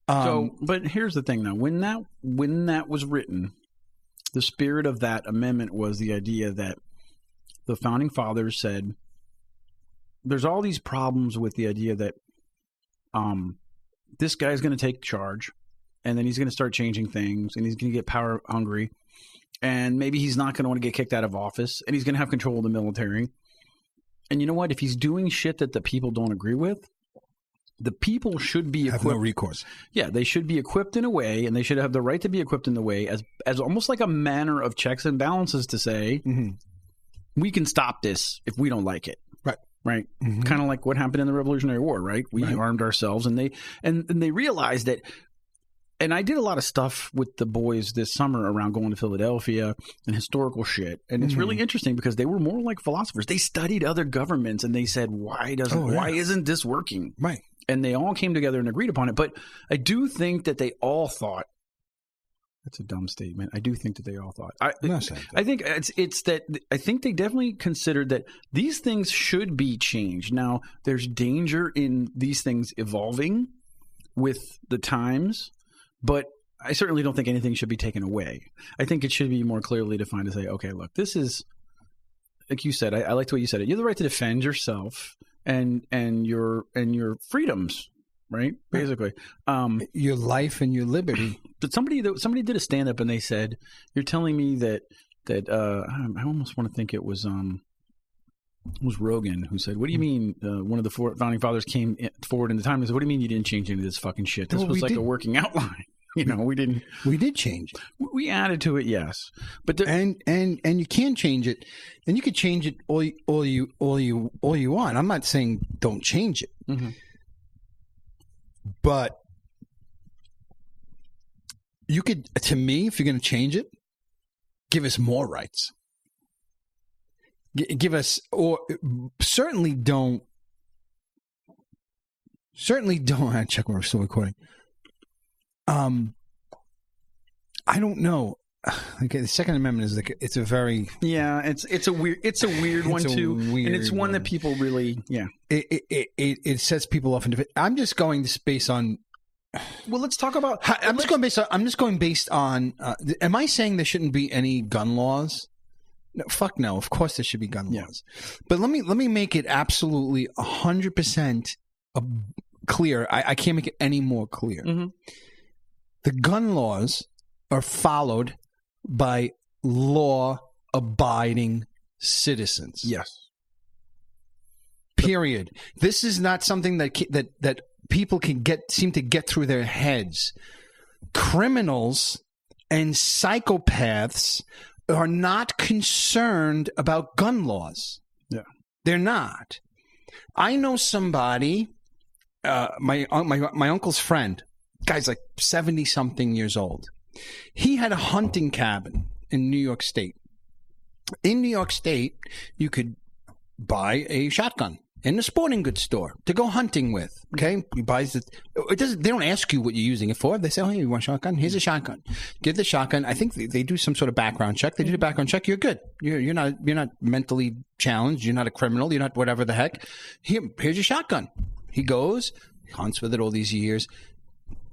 But here's the thing, though. When that was written, the spirit of that amendment was the idea that the founding fathers said there's all these problems with the idea that this guy's going to take charge, and then he's going to start changing things, and he's going to get power hungry, and maybe he's not going to want to get kicked out of office, and he's going to have control of the military. And you know what? If he's doing shit that the people don't agree with, the people should be equipped. Have no recourse. Yeah, they should be equipped in a way, and they should have the right to be equipped in the way as almost like a manner of checks and balances to say, we can stop this if we don't like it. Right. Mm-hmm. Kind of like what happened in the Revolutionary War, right? We armed ourselves, and they realized that. And I did a lot of stuff with the boys this summer around going to Philadelphia and historical shit. And it's really interesting because they were more like philosophers. They studied other governments and they said, why isn't this working? Right. And they all came together and agreed upon it. But I do think that they all thought, that's a dumb statement. I do think that they all thought. I think it's that I think they definitely considered that these things should be changed. Now, there's danger in these things evolving with the times, but I certainly don't think anything should be taken away. I think it should be more clearly defined to say, okay, look, this is, like you said, I liked the way you said it. You have the right to defend yourself and your freedoms. Right, basically, your life and your liberty. But somebody did a stand up and they said, "You're telling me that I almost want to think it was Rogan who said, what do you mean? One of the founding fathers came forward in the time and said, what do you mean you didn't change any of this fucking shit? This was like a working outline. You know, we didn't. We did change it. We added to it, yes, but and you can change it, and you could change it all you want. I'm not saying don't change it. Mm-hmm. But you could, to me, if you're going to change it, give us more rights. Give us, or certainly don't. I check when we're still recording. I don't know. Okay, the Second Amendment is like it's a very it's a weird one too, and it's one that people really it sets people off into. I'm just going based on. Well, let's talk about. I'm just going based on. Am I saying there shouldn't be any gun laws? No, fuck no. Of course there should be gun laws, but let me make it absolutely 100% clear. I can't make it any more clear. Mm-hmm. The gun laws are followed by law-abiding citizens. Yes. Period. This is not something that people can seem to get through their heads. Criminals and psychopaths are not concerned about gun laws. Yeah. They're not. I know somebody, my uncle's friend, guy's like 70-something years old. He had a hunting cabin in New York State. In New York State, you could buy a shotgun in the sporting goods store to go hunting with. Okay, he buys it. They don't ask you what you're using it for. They say, "Oh, hey, you want a shotgun? Here's a shotgun." Give the shotgun. I think they do some sort of background check. They do the background check. You're good. You're not mentally challenged. You're not a criminal. You're not whatever the heck. Here's your shotgun. He goes, hunts with it all these years.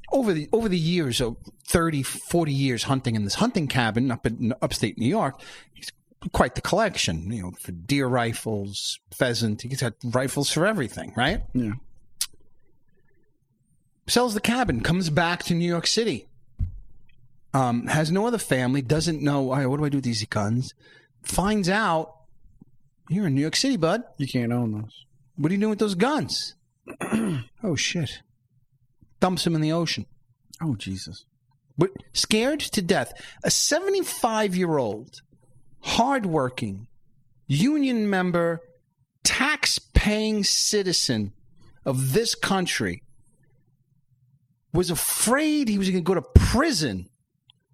Over the years of 30, 40 years hunting in this hunting cabin up in upstate New York, he's quite the collection, you know, for deer rifles, pheasant. He's got rifles for everything, right? Yeah. Sells the cabin, comes back to New York City. Has no other family, doesn't know, all right, what do I do with these guns? Finds out, you're in New York City, bud. You can't own those. What are you doing with those guns? Oh, shit. Dumps him in the ocean. Oh, Jesus. But scared to death. A 75-year-old, hardworking, union member, tax-paying citizen of this country was afraid he was going to go to prison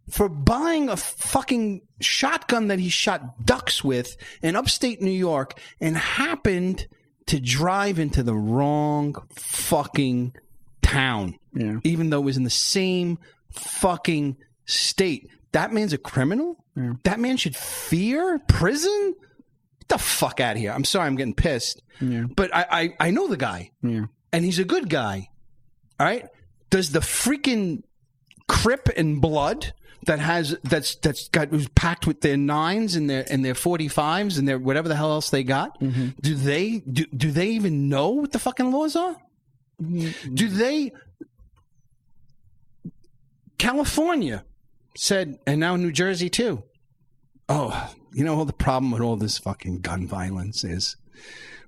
for buying a fucking shotgun that he shot ducks with in upstate New York and happened to drive into the wrong fucking town, even though it was in the same fucking state. That man's a criminal? Yeah. That man should fear prison? Get the fuck out of here. I'm sorry I'm getting pissed. Yeah. But I know the guy. Yeah. And he's a good guy. All right? Does the freaking Crip and blood that's who's packed with their 9s and their 45s and their whatever the hell else they got, do they even know what the fucking laws are? Do they? California said, and now New Jersey too, the problem with all this fucking gun violence is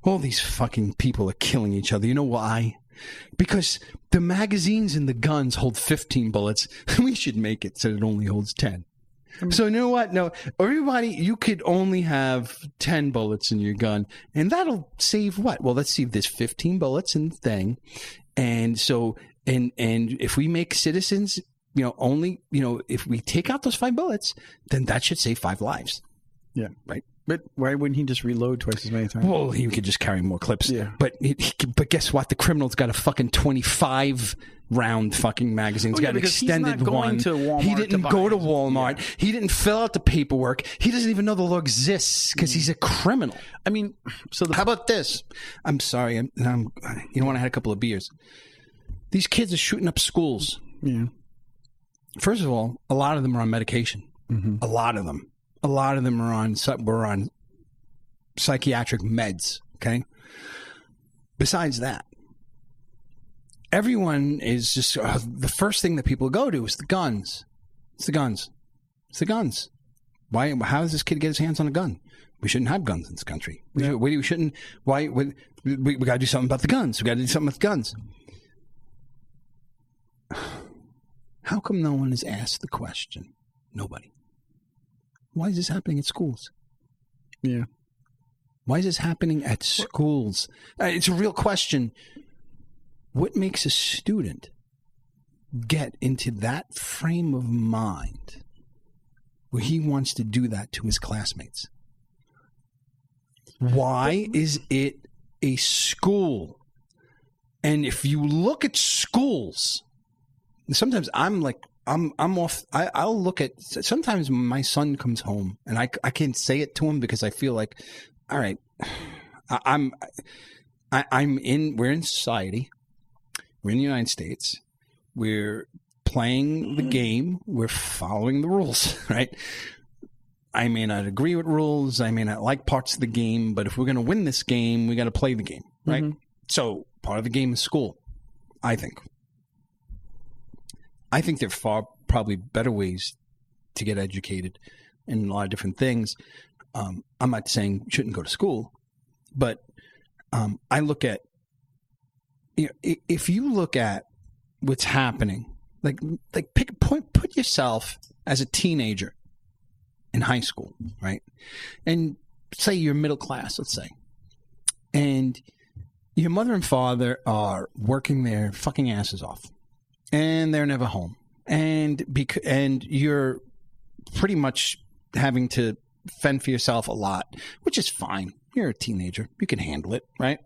all these fucking people are killing each other. You know why? Because the magazines and the guns hold 15 bullets. We should make it so it only holds 10. So you know what? No, everybody, you could only have 10 bullets in your gun, and that'll save what? Well, let's see if there's 15 bullets in the thing, and so and if we make citizens, only if we take out those 5 bullets, then that should save 5 lives. Yeah, right. But why wouldn't he just reload twice as many times? Well, he could just carry more clips. Yeah. But guess what? The criminal's got a fucking 25-round fucking magazine. He's got an extended one. He didn't go to Walmart. Yeah. He didn't fill out the paperwork. He doesn't even know the law exists because he's a criminal. I mean, how about this? I'm sorry. I had a couple of beers. These kids are shooting up schools. Yeah. First of all, a lot of them are on medication. Mm-hmm. A lot of them. A lot of them were on psychiatric meds, okay? Besides that, everyone is just the first thing that people go to is the guns. It's the guns. It's the guns. Why? How does this kid get his hands on a gun? We shouldn't have guns in this country. We shouldn't. Why? We got to do something about the guns. We got to do something with guns. How come no one has asked the question? Nobody. Why is this happening at schools? Yeah. Why is this happening at schools? It's a real question. What makes a student get into that frame of mind where he wants to do that to his classmates? Why is it a school? And if you look at schools, sometimes I'm off. I'll look at. Sometimes my son comes home, and I can't say it to him because I feel like, all right, we're in society. We're in the United States. We're playing the game. We're following the rules, right? I may not agree with rules. I may not like parts of the game, but if we're going to win this game, we got to play the game, right? Mm-hmm. So part of the game is school, I think. I think there are probably better ways to get educated in a lot of different things. I'm not saying you shouldn't go to school, but I look at, if you look at what's happening, put yourself as a teenager in high school, right? And say you're middle class, let's say, and your mother and father are working their fucking asses off. And they're never home, and you're pretty much having to fend for yourself a lot, which is fine. You're a teenager; you can handle it, right?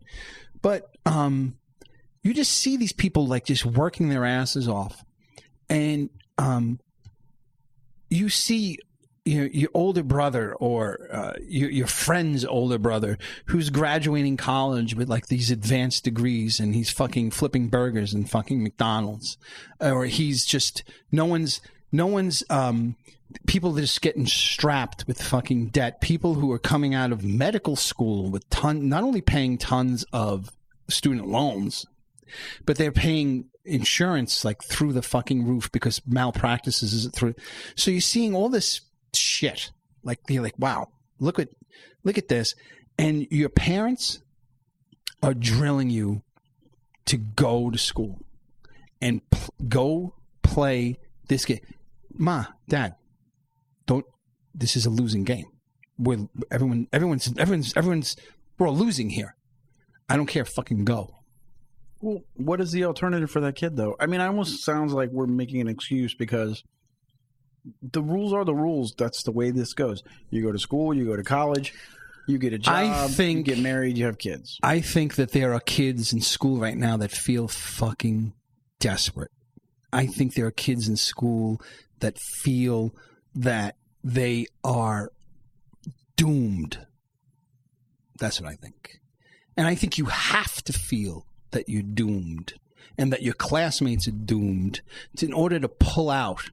But you just see these people like just working their asses off, and you see your older brother or your friend's older brother who's graduating college with like these advanced degrees, and he's fucking flipping burgers and fucking McDonald's, or he's just no one's people that are just getting strapped with fucking debt. People who are coming out of medical school with not only paying tons of student loans, but they're paying insurance like through the fucking roof because malpractices is through. So you're seeing all this shit. Like you're like, wow, look at this, and your parents are drilling you to go to school and go play this game. Ma, Dad, don't. This is a losing game. Everyone's we're all losing here. I don't care. Fucking go. Well, what is the alternative for that kid, though? I mean, it almost sounds like we're making an excuse because the rules are the rules. That's the way this goes. You go to school, you go to college, you get a job, you get married, you have kids. I think that there are kids in school right now that feel fucking desperate. I think there are kids in school that feel that they are doomed. That's what I think. And I think you have to feel that you're doomed and that your classmates are doomed in order to pull out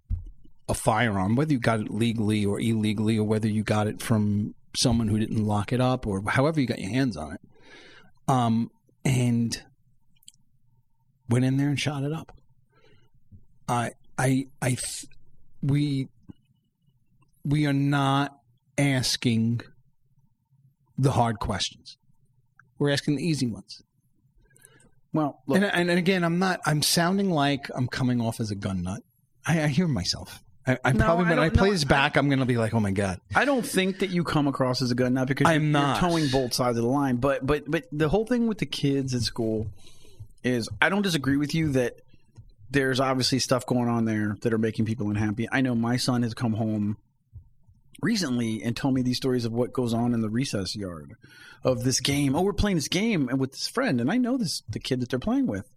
a firearm, whether you got it legally or illegally, or whether you got it from someone who didn't lock it up, or however you got your hands on it, and went in there and shot it up. We are not asking the hard questions. We're asking the easy ones. Well, look, and again, I'm sounding like I'm coming off as a gun nut. I hear myself. When I play this back, I'm going to be like, oh my God. I don't think that you come across as a gun nut because you're towing both sides of the line. But the whole thing with the kids at school is I don't disagree with you that there's obviously stuff going on there that are making people unhappy. I know my son has come home recently and told me these stories of what goes on in the recess yard of this game. Oh, we're playing this game with this friend, and I know the kid that they're playing with.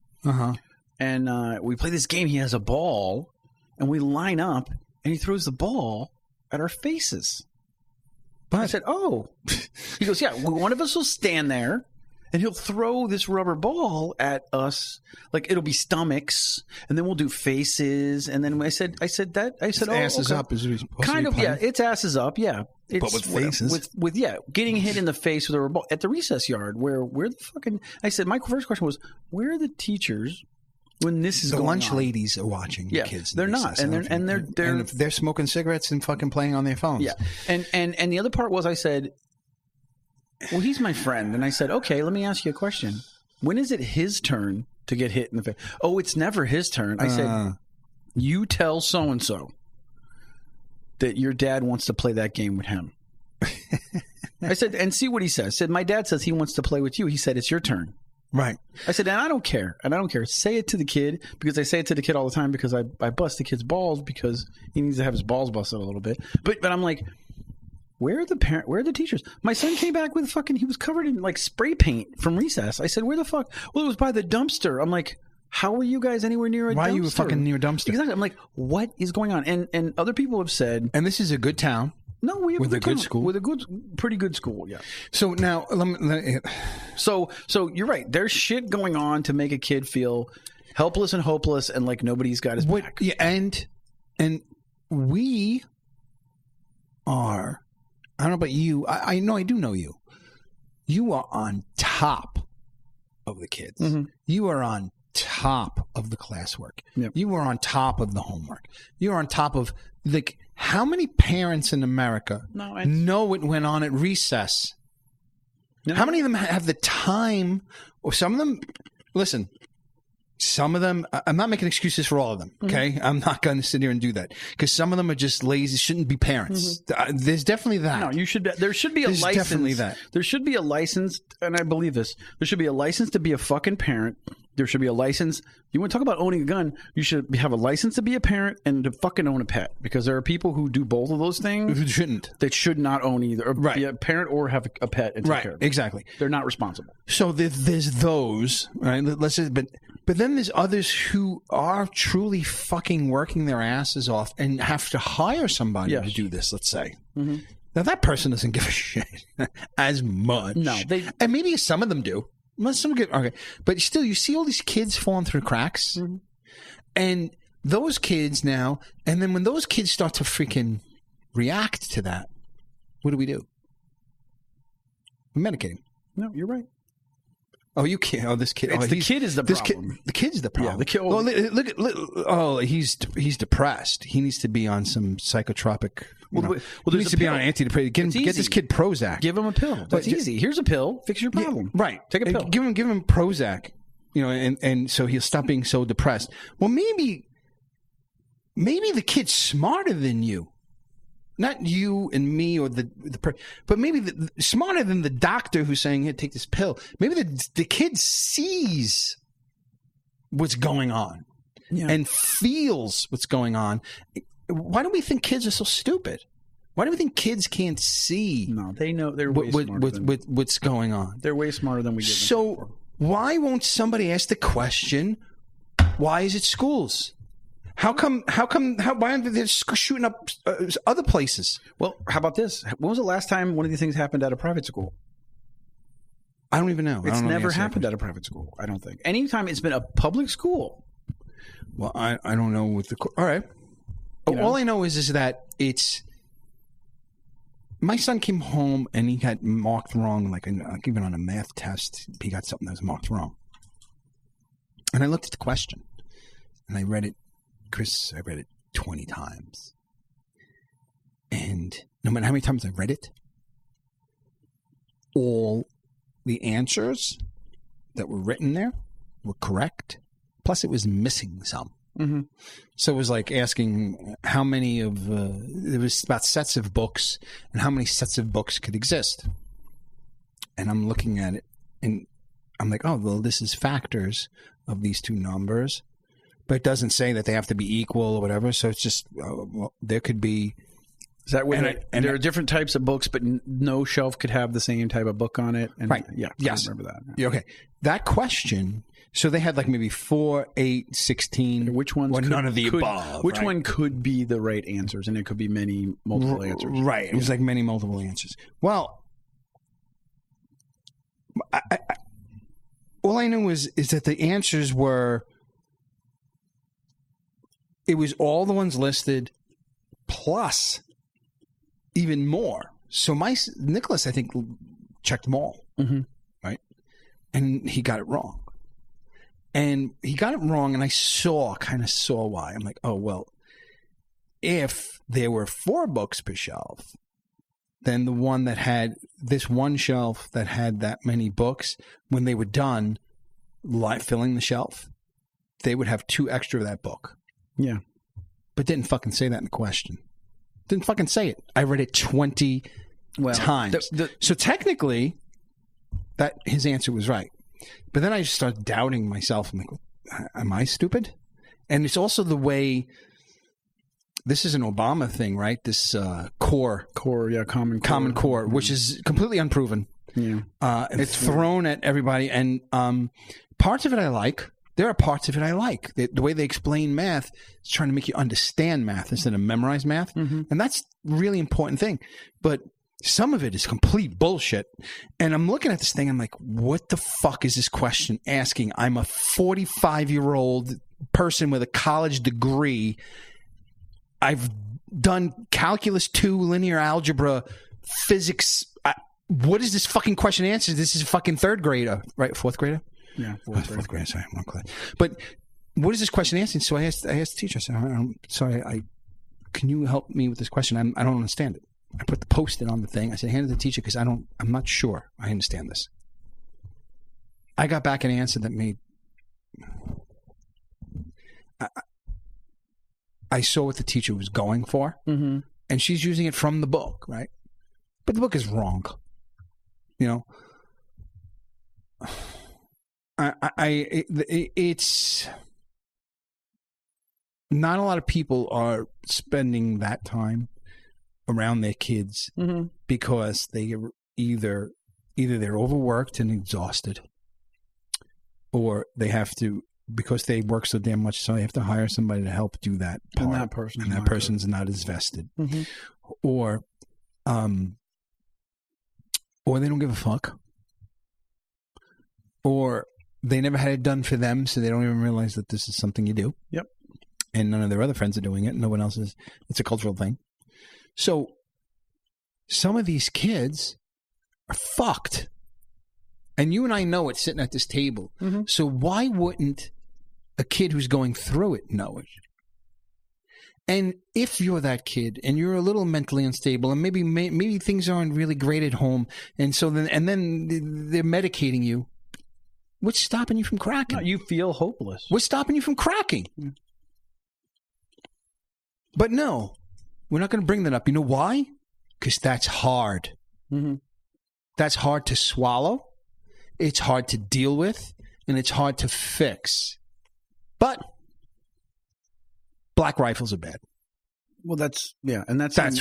And we play this game. He has a ball. And we line up, and he throws the ball at our faces. But I said, oh. He goes, yeah, one of us will stand there, and he'll throw this rubber ball at us. Like, it'll be stomachs, and then we'll do faces. And then I said, oh, asses okay. up is kind of, yeah, it's asses up, yeah. It's, but with faces? With getting hit in the face with a rubber ball at the recess yard, where the fucking, I said, my first question was, where are the teachers when this is the going lunch on? ladies are watching the kids. They're not, and they're and if they're smoking cigarettes and fucking playing on their phones. Yeah, and the other part was I said, well, he's my friend, and I said, okay, let me ask you a question. When is it his turn to get hit in the face? Oh, it's never his turn. I said, you tell so and so that your dad wants to play that game with him. I said, and see what he says. I said, my dad says he wants to play with you. He said, it's your turn. Right. I said, and I don't care. Say it to the kid, because I say it to the kid all the time because I bust the kid's balls because he needs to have his balls busted a little bit. But I'm like, where are the teachers? My son came back with he was covered in like spray paint from recess. I said, where the fuck? Well, it was by the dumpster. I'm like, how are you guys anywhere near a dumpster? Why are you fucking near a dumpster? Exactly. I'm like, what is going on? And other people have said, and this is a good town. No, we have a good school. With a pretty good school, yeah. So now, so you're right. There's shit going on to make a kid feel helpless and hopeless, and like nobody's got his back. Yeah, and we are. I don't know about you. I know. I do know you. You are on top of the kids. Mm-hmm. You are on top of the classwork. Yep. You are on top of the homework. You are on top of how many parents in America know what went on at recess? No. How many of them have the time? Or some of them, listen, some of them, I'm not making excuses for all of them, okay? Mm-hmm. I'm not going to sit here and do that because some of them are just lazy, shouldn't be parents. Mm-hmm. There's definitely that. No, there should be a license. Definitely that. There should be a license, and I believe this. There should be a license to be a fucking parent. There should be a license. You want to talk about owning a gun, you should have a license to be a parent and to fucking own a pet, because there are people who do both of those things. Who shouldn't. That should not own either. Or right. Be a parent or have a pet and take care of it. Exactly. They're not responsible. So there's those, right? Let's just, but then there's others who are truly fucking working their asses off and have to hire somebody to do this, let's say. Mm-hmm. Now, that person doesn't give a shit as much. No. And maybe some of them do. Okay. But still, you see all these kids falling through cracks. Mm-hmm. And those kids now, and then when those kids start to freaking react to that, what do? We medicate them. No, you're right. Oh, you can't. Oh, this kid. The kid is the problem. The kid's the problem. Yeah, the kid. Well, look. He's depressed. He needs to be on some psychotropic. He needs to be on antidepressant. Get this kid Prozac. Give him a pill. That's easy. Here's a pill. Fix your problem. Yeah, right. Take a pill. Give him Prozac. And so he'll stop being so depressed. Well, maybe the kid's smarter than you. Not you and me, or but maybe smarter than the doctor who's saying, "Here, take this pill." Maybe the kid sees what's going on and feels what's going on. Why do we think kids are so stupid? Why do we think kids can't see? No, they know they're way smarter what's going on. They're way smarter than we give them. So why won't somebody ask the question? Why is it schools? Why aren't they shooting up other places? Well, how about this? When was the last time one of these things happened at a private school? I don't even know. It's never happened at a private school, I don't think. Anytime it's been a public school. Well, I don't know what all right. All I know is that it's my son came home and he got marked wrong, like even on a math test, he got something that was marked wrong. And I looked at the question and I read it. Chris, I read it 20 times. And no matter how many times I read it, all the answers that were written there were correct. Plus, it was missing some. Mm-hmm. So it was like asking how many of it was about sets of books and how many sets of books could exist. And I'm looking at it and I'm like, oh, well, this is factors of these two numbers, but it doesn't say that they have to be equal or whatever. So it's just well, there could be. Is that where there are different types of books, but no shelf could have the same type of book on it? And, right. Yeah. Yes. I remember that. Yeah. Okay. That question. So they had like maybe 4, 8, 16. Which ones? Or none of the above. Which right? one could be the right answers? And it could be many multiple answers. Right. It was like many multiple answers. Well, all I knew is that the answers were. It was all the ones listed, plus even more. So Nicholas, I think, checked them all, right? And he got it wrong. And he got it wrong, and I kind of saw why. I'm like, oh, well, if there were 4 books per shelf, then the one that had this one shelf that had that many books, when they were done filling the shelf, they would have 2 extra of that book. Yeah. But didn't fucking say that in the question. Didn't fucking say it. I read it 20 times. So technically, that his answer was right. But then I just started doubting myself. I'm like, am I stupid? And it's also the way, this is an Obama thing, right? This Common Core, which is completely unproven. Yeah. It's thrown at everybody. And parts of it I like. There are parts of it I like. The way they explain math is trying to make you understand math instead of memorize math. And that's a really important thing. But some of it is complete bullshit. And I'm looking at this thing. I'm like, what the fuck is this question asking? I'm a 45-year-old person with a college degree. I've done calculus 2, linear algebra, physics. What is this fucking question answer? This is a fucking 3rd grader, right? 4th grader? Yeah, fourth grade. Sorry, I'm not clear. But what is this question answering? So I asked the teacher. I said, "Sorry, can you help me with this question? I don't understand it." I put the Post-it on the thing. I said, "Hand it to the teacher because I'm not sure I understand this." I got back an answer that made. I saw what the teacher was going for, and she's using it from the book, right? But the book is wrong. You know. It's not a lot of people are spending that time around their kids because they either they're overworked and exhausted, or they have to, because they work so damn much, so they have to hire somebody to help do that part, and that person's not as vested, or they don't give a fuck, or they never had it done for them, so they don't even realize that this is something you do. Yep. And none of their other friends are doing it. No one else is. It's a cultural thing. So some of these kids are fucked. And you and I know it sitting at this table. So why wouldn't a kid who's going through it know it? And if you're that kid and you're a little mentally unstable and maybe things aren't really great at home, and so then they're medicating you, what's stopping you from cracking? No, you feel hopeless. What's stopping you from cracking? But no, we're not going to bring that up. You know why? Because that's hard. That's hard to swallow. It's hard to deal with, and it's hard to fix. But black rifles are bad. Well, that's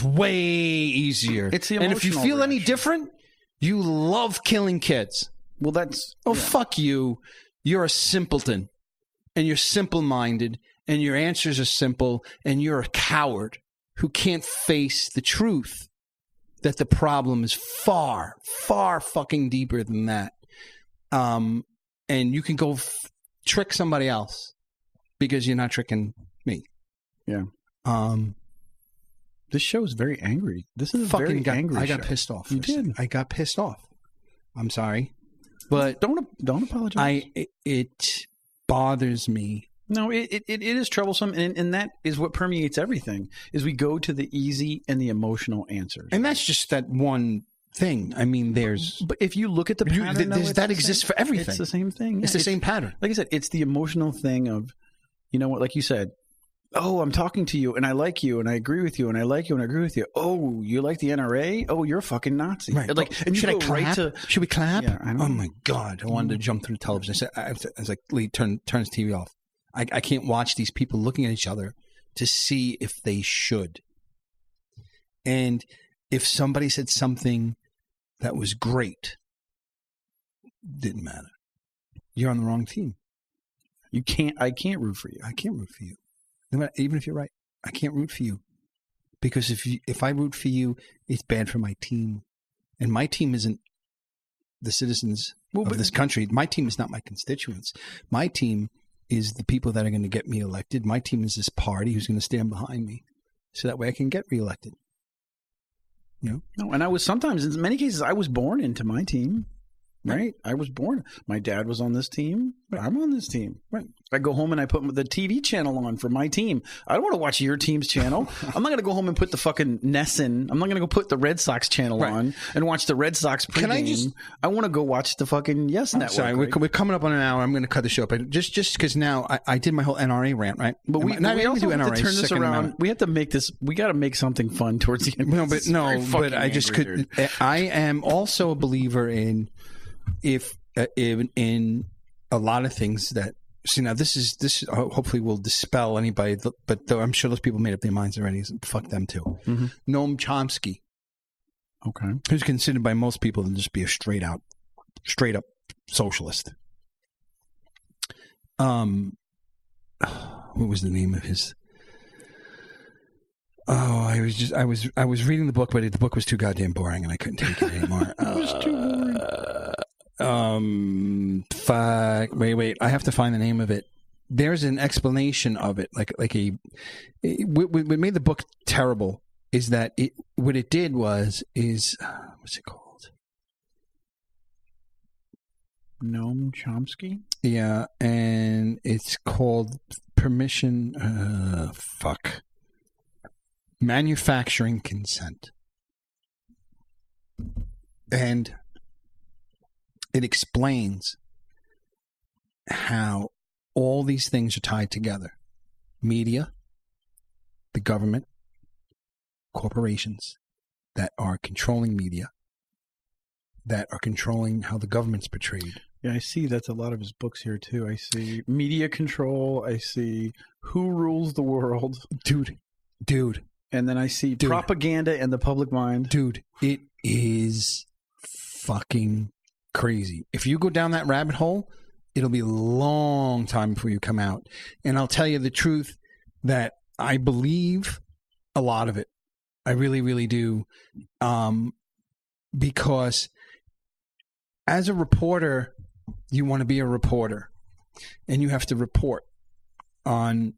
way easier. It's the emotional. And if you feel any different, you love killing kids. Well, that's... fuck you. You're a simpleton. And you're simple-minded. And your answers are simple. And you're a coward who can't face the truth that the problem is far, far fucking deeper than that. And you can go trick somebody else because you're not tricking me. Yeah. This show is very angry. This is a very angry show. I got pissed off. You did. I got pissed off. I'm sorry. But don't apologize. It bothers me No, it is troublesome, and that is what permeates everything, is we go to the easy and the emotional answers. And that's just that one thing. I mean, there's... But if you look at the pattern... that exists for everything. It's the same thing. It's the same pattern. Like I said, it's the emotional thing of, you know what, like you said, oh, I'm talking to you, and I like you, and I agree with you, and I like you, and I agree with you. Oh, you like the NRA? Oh, you're a fucking Nazi. Right. Like, and should I clap? Should we clap? Yeah, I know. Oh, my God. I wanted to jump through the television. I was like, Lee, turn his TV off. I can't watch these people looking at each other to see if they should. And if somebody said something that was great, didn't matter. You're on the wrong team. I can't root for you. I can't root for you. No matter, even if you're right, I can't root for you. Because if I root for you, it's bad for my team. And my team isn't the citizens of this country. My team is not my constituents. My team is the people that are going to get me elected. My team is this party who's going to stand behind me, so that way I can get reelected. You know? No, and I was sometimes, in many cases, I was born into my team. Right? I was born. My dad was on this team. Right. I'm on this team. Right. I go home and I put the TV channel on for my team. I don't want to watch your team's channel. I'm not going to go home and put the fucking Nesson. I'm not going to go put the Red Sox channel on and watch the Red Sox pregame. I want to go watch the fucking Yes Network. Sorry, we're coming up on an hour. I'm going to cut the show. But just because now I did my whole NRA rant, right? But we also have to turn this around. We have to make this. We got to make something fun towards the end. But I just couldn't. I am also a believer in in a lot of things that now this hopefully will dispel anybody, but though I'm sure those people made up their minds already. Fuck them too. Mm-hmm. Noam Chomsky, who's considered by most people to just be a straight up socialist. What was the name of his? Oh, I was reading the book, but the book was too goddamn boring, and I couldn't take it anymore. It was too boring. Wait. I have to find the name of it. There's an explanation of it, what made the book terrible is that what it did was what's it called? Noam Chomsky? Yeah, and it's called Manufacturing Consent. And it explains how all these things are tied together. Media, the government, corporations that are controlling media, that are controlling how the government's portrayed. Yeah, I see that's a lot of his books here, too. I see media control. I see who rules the world. Dude. And then I see propaganda and the public mind. Dude, it is fucking crazy. If you go down that rabbit hole, it'll be a long time before you come out. And I'll tell you the truth that I believe a lot of it. I really, really do. Because as a reporter, you want to be a reporter, and you have to report on,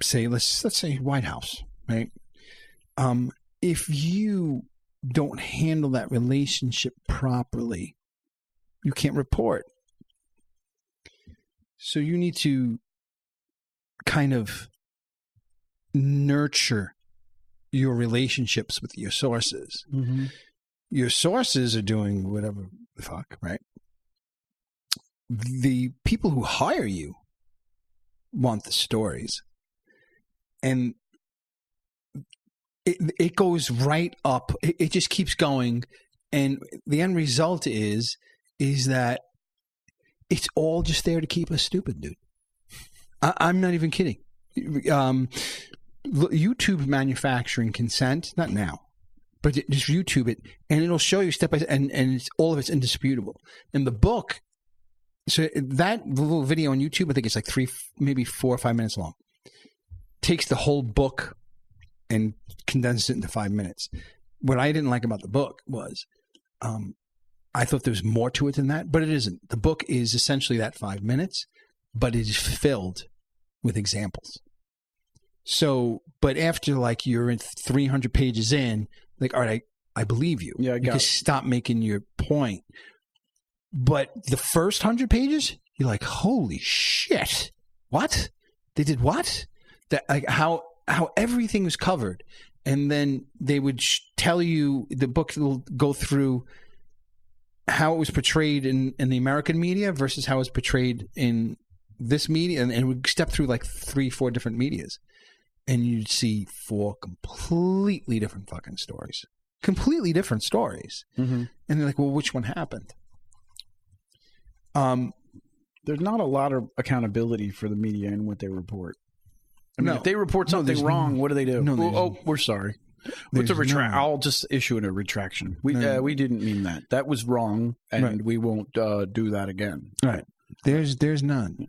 say, let's say White House, right? If you don't handle that relationship properly, you can't report. So you need to kind of nurture your relationships with your sources. Mm-hmm. Your sources are doing whatever the fuck, right? The people who hire you want the stories. And it goes right up. It just keeps going. And the end result is that it's all just there to keep us stupid, dude. I'm not even kidding. YouTube Manufacturing Consent, not now, but just YouTube it, and it'll show you step by step, and it's, all of it's indisputable. In the book, so that little video on YouTube, I think it's like 4 or 5 minutes long, takes the whole book and condenses it into 5 minutes. What I didn't like about the book was I thought there was more to it than that, but it isn't. The book is essentially that 5 minutes, but it is filled with examples. So, but after like you're in 300 pages in, like, all right, I believe you. Yeah, I got it. Stop making your point. But the first 100 pages, you're like, holy shit. What? They did what? That like how everything was covered, and then they would tell you the book will go through how it was portrayed in the American media versus how it was portrayed in this media, and it would step through like 3-4 different medias, and you'd see 4 completely different fucking stories. Completely different stories. Mm-hmm. And they're like, well, which one happened? There's not a lot of accountability for the media in what they report. I mean, if they report something wrong, what do they do? We're sorry. What's a retract? I'll just issue a retraction. We didn't mean that. That was wrong, and we won't do that again. Right. There's none.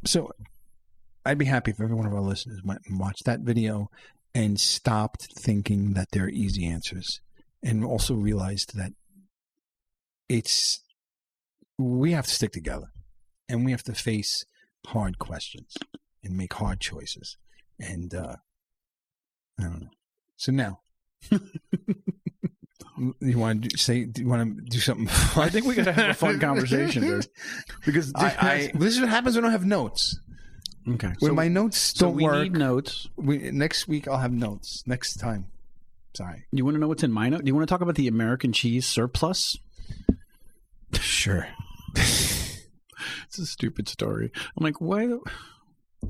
So I'd be happy if every one of our listeners went and watched that video and stopped thinking that there are easy answers, and also realized that we have to stick together, and we have to face hard questions and make hard choices. And I don't know. So now, you want to do something fun? I think we got to have a fun conversation, dude. Because this is what happens when I don't have notes. Okay. When my notes don't work. We need notes. Next week I'll have notes. Next time. Sorry. You want to know what's in my note? Do you want to talk about the American cheese surplus? Sure. It's a stupid story. I'm like, why?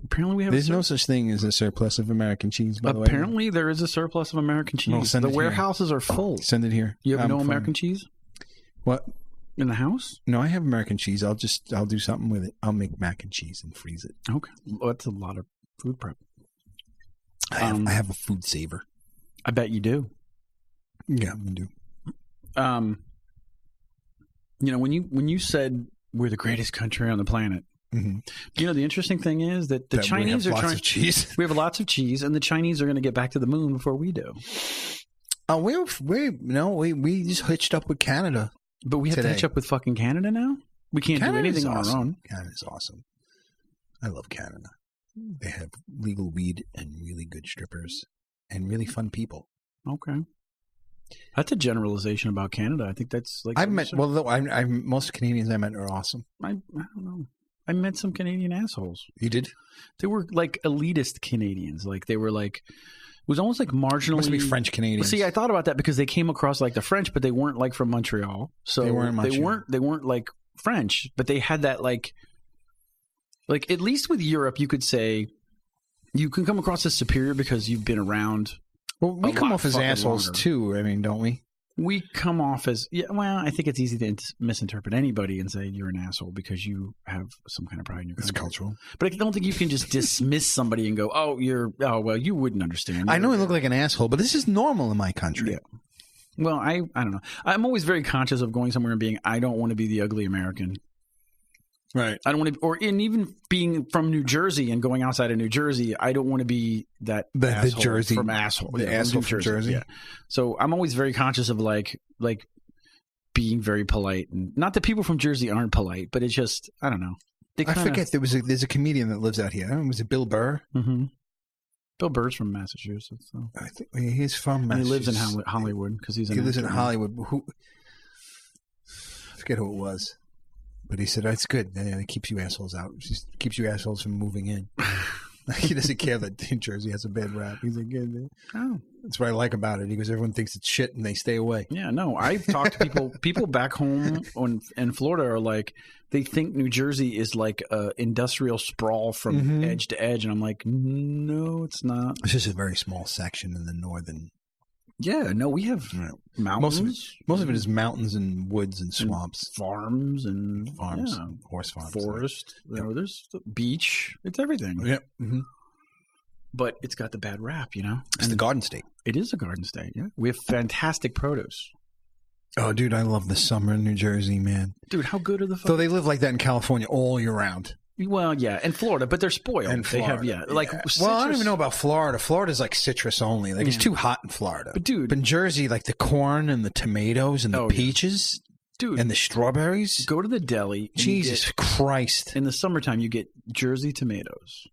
Apparently we have. There's no such thing as a surplus of American cheese. By the way, apparently there is a surplus of American cheese. The warehouses are full. Send it here. You have no American cheese? What? In the house? No, I have American cheese. I'll do something with it. I'll make mac and cheese and freeze it. Okay, well, that's a lot of food prep. I have a food saver. I bet you do. Yeah, I do. You know, when you said we're the greatest country on the planet, mm-hmm. You know, the interesting thing is that the Chinese are trying. Cheese. We have lots of cheese, and the Chinese are going to get back to the moon before we do. We just hitched up with Canada. But we have to hitch up with fucking Canada now? We can't do anything on our own. Canada's awesome. I love Canada. They have legal weed and really good strippers and really fun people. Okay. That's a generalization about Canada. I think that's like... most Canadians I met are awesome. I don't know. I met some Canadian assholes. You did? They were like elitist Canadians. Like they were like... It was almost like marginally... Must be French Canadians. See, I thought about that because they came across like the French, but they weren't like from Montreal. So they weren't like French, but they had that like at least with Europe, you could say you can come across as superior because you've been around. Well, we come off as assholes too. I mean, don't we? We come off as I think it's easy to misinterpret anybody and say you're an asshole because you have some kind of pride in your country. It's cultural. But I don't think you can just dismiss somebody and go, you wouldn't understand. I know I look like an asshole, but this is normal in my country. Yeah. Well, I don't know. I'm always very conscious of going somewhere and being, I don't want to be the ugly American. Right. I don't want to, even being from New Jersey and going outside of New Jersey, I don't want to be the Jersey from asshole. The asshole from Jersey. Yeah. So I'm always very conscious of like being very polite, and not that people from Jersey aren't polite, but it's just I don't know. I forget there's a comedian that lives out here. Was it Bill Burr? Mm-hmm. Bill Burr's from Massachusetts. So. I think he's from Massachusetts. He lives in Hollywood because he lives in Hollywood. I forget who it was. But he said, that's good. It keeps you assholes out. It keeps you assholes from moving in. He doesn't care that New Jersey has a bad rap. He's like, that's what I like about it. He goes, everyone thinks it's shit and they stay away. Yeah, no. I've talked to people back home in Florida are like, they think New Jersey is like an industrial sprawl from edge to edge. And I'm like, no, it's not. It's just a very small section in the northern. Yeah, no, we have mountains. Most of it is mountains and woods and swamps, and farms, horse farms, forest. You know, there's the beach. It's everything. Yeah, mm-hmm. But it's got the bad rap, you know. It's the Garden State. It is a Garden State. Yeah, we have fantastic produce. Oh, dude, I love the summer in New Jersey, man. Dude, how good are the? So they live like that in California all year round. Well, yeah, and Florida, but they're spoiled. And Florida, they have, like. Citrus. Well, I don't even know about Florida. Florida's like citrus only. Like it's too hot in Florida. But dude, in Jersey, like the corn and the tomatoes and the peaches, dude, and the strawberries. Go to the deli. Jesus Christ! In the summertime, you get Jersey tomatoes.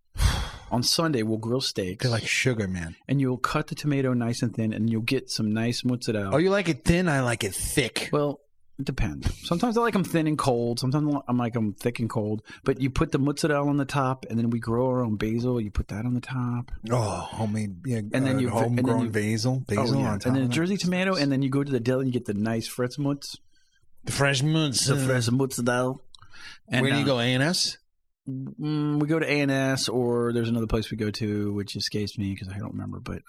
On Sunday, we'll grill steaks. They're like sugar, man. And you'll cut the tomato nice and thin, and you'll get some nice mozzarella. Oh, you like it thin? I like it thick. Well. It depends. Sometimes I like them thin and cold. Sometimes I like them thick and cold. But you put the mozzarella on the top, and then we grow our own basil. You put that on the top. Oh, homemade, yeah, and then you homegrown basil on top, and then a Jersey tomato, and then you go to the deli and you get the nice fresh mutz. The fresh mutz. The fresh mozzarella. And where do you go, A&S? We go to A&S, or there's another place we go to, which escapes me because I don't remember. But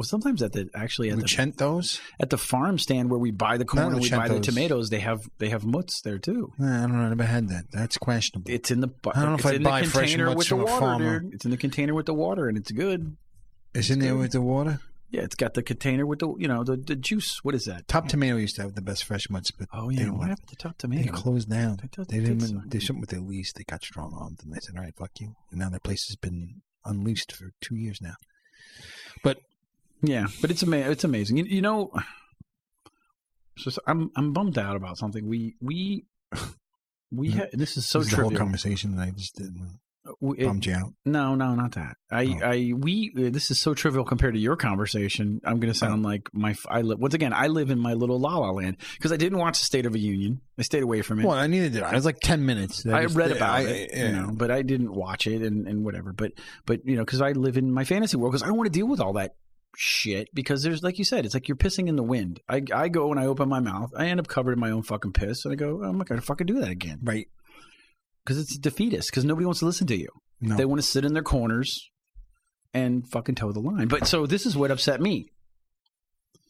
sometimes at the farm stand where we buy the corn and we buy the tomatoes, they have mutz there too. I don't know. I never had that. That's questionable. It's in the. I don't know if I buy fresh mutz from a farmer. It's in the container with the water, and it's good. It's in there with the water. Yeah, it's got the container with the juice. What is that? Top Tomato used to have the best fresh mutts, but what happened to Top Tomato? They closed down. They didn't. They something with their lease. They got strong armed, and they said, "All right, fuck you." And now their place has been unleashed for 2 years now. But but it's amazing. So I'm bummed out about something. We had, this is so trivial. The whole conversation that I just did. Bummed you out? No, not that. This is so trivial compared to your conversation. I'm going to sound like I live in my little La La Land because I didn't watch the State of the Union. I stayed away from it. Well, I neither did I. It was like 10 minutes. I read about it, but I didn't watch it and whatever. But because I live in my fantasy world because I don't want to deal with all that shit because there's, like you said, it's like you're pissing in the wind. I go and I open my mouth. I end up covered in my own fucking piss and I go, I'm not going to fucking do that again. Right. Because it's defeatist. Because nobody wants to listen to you. No. They want to sit in their corners and fucking toe the line. But so this is what upset me.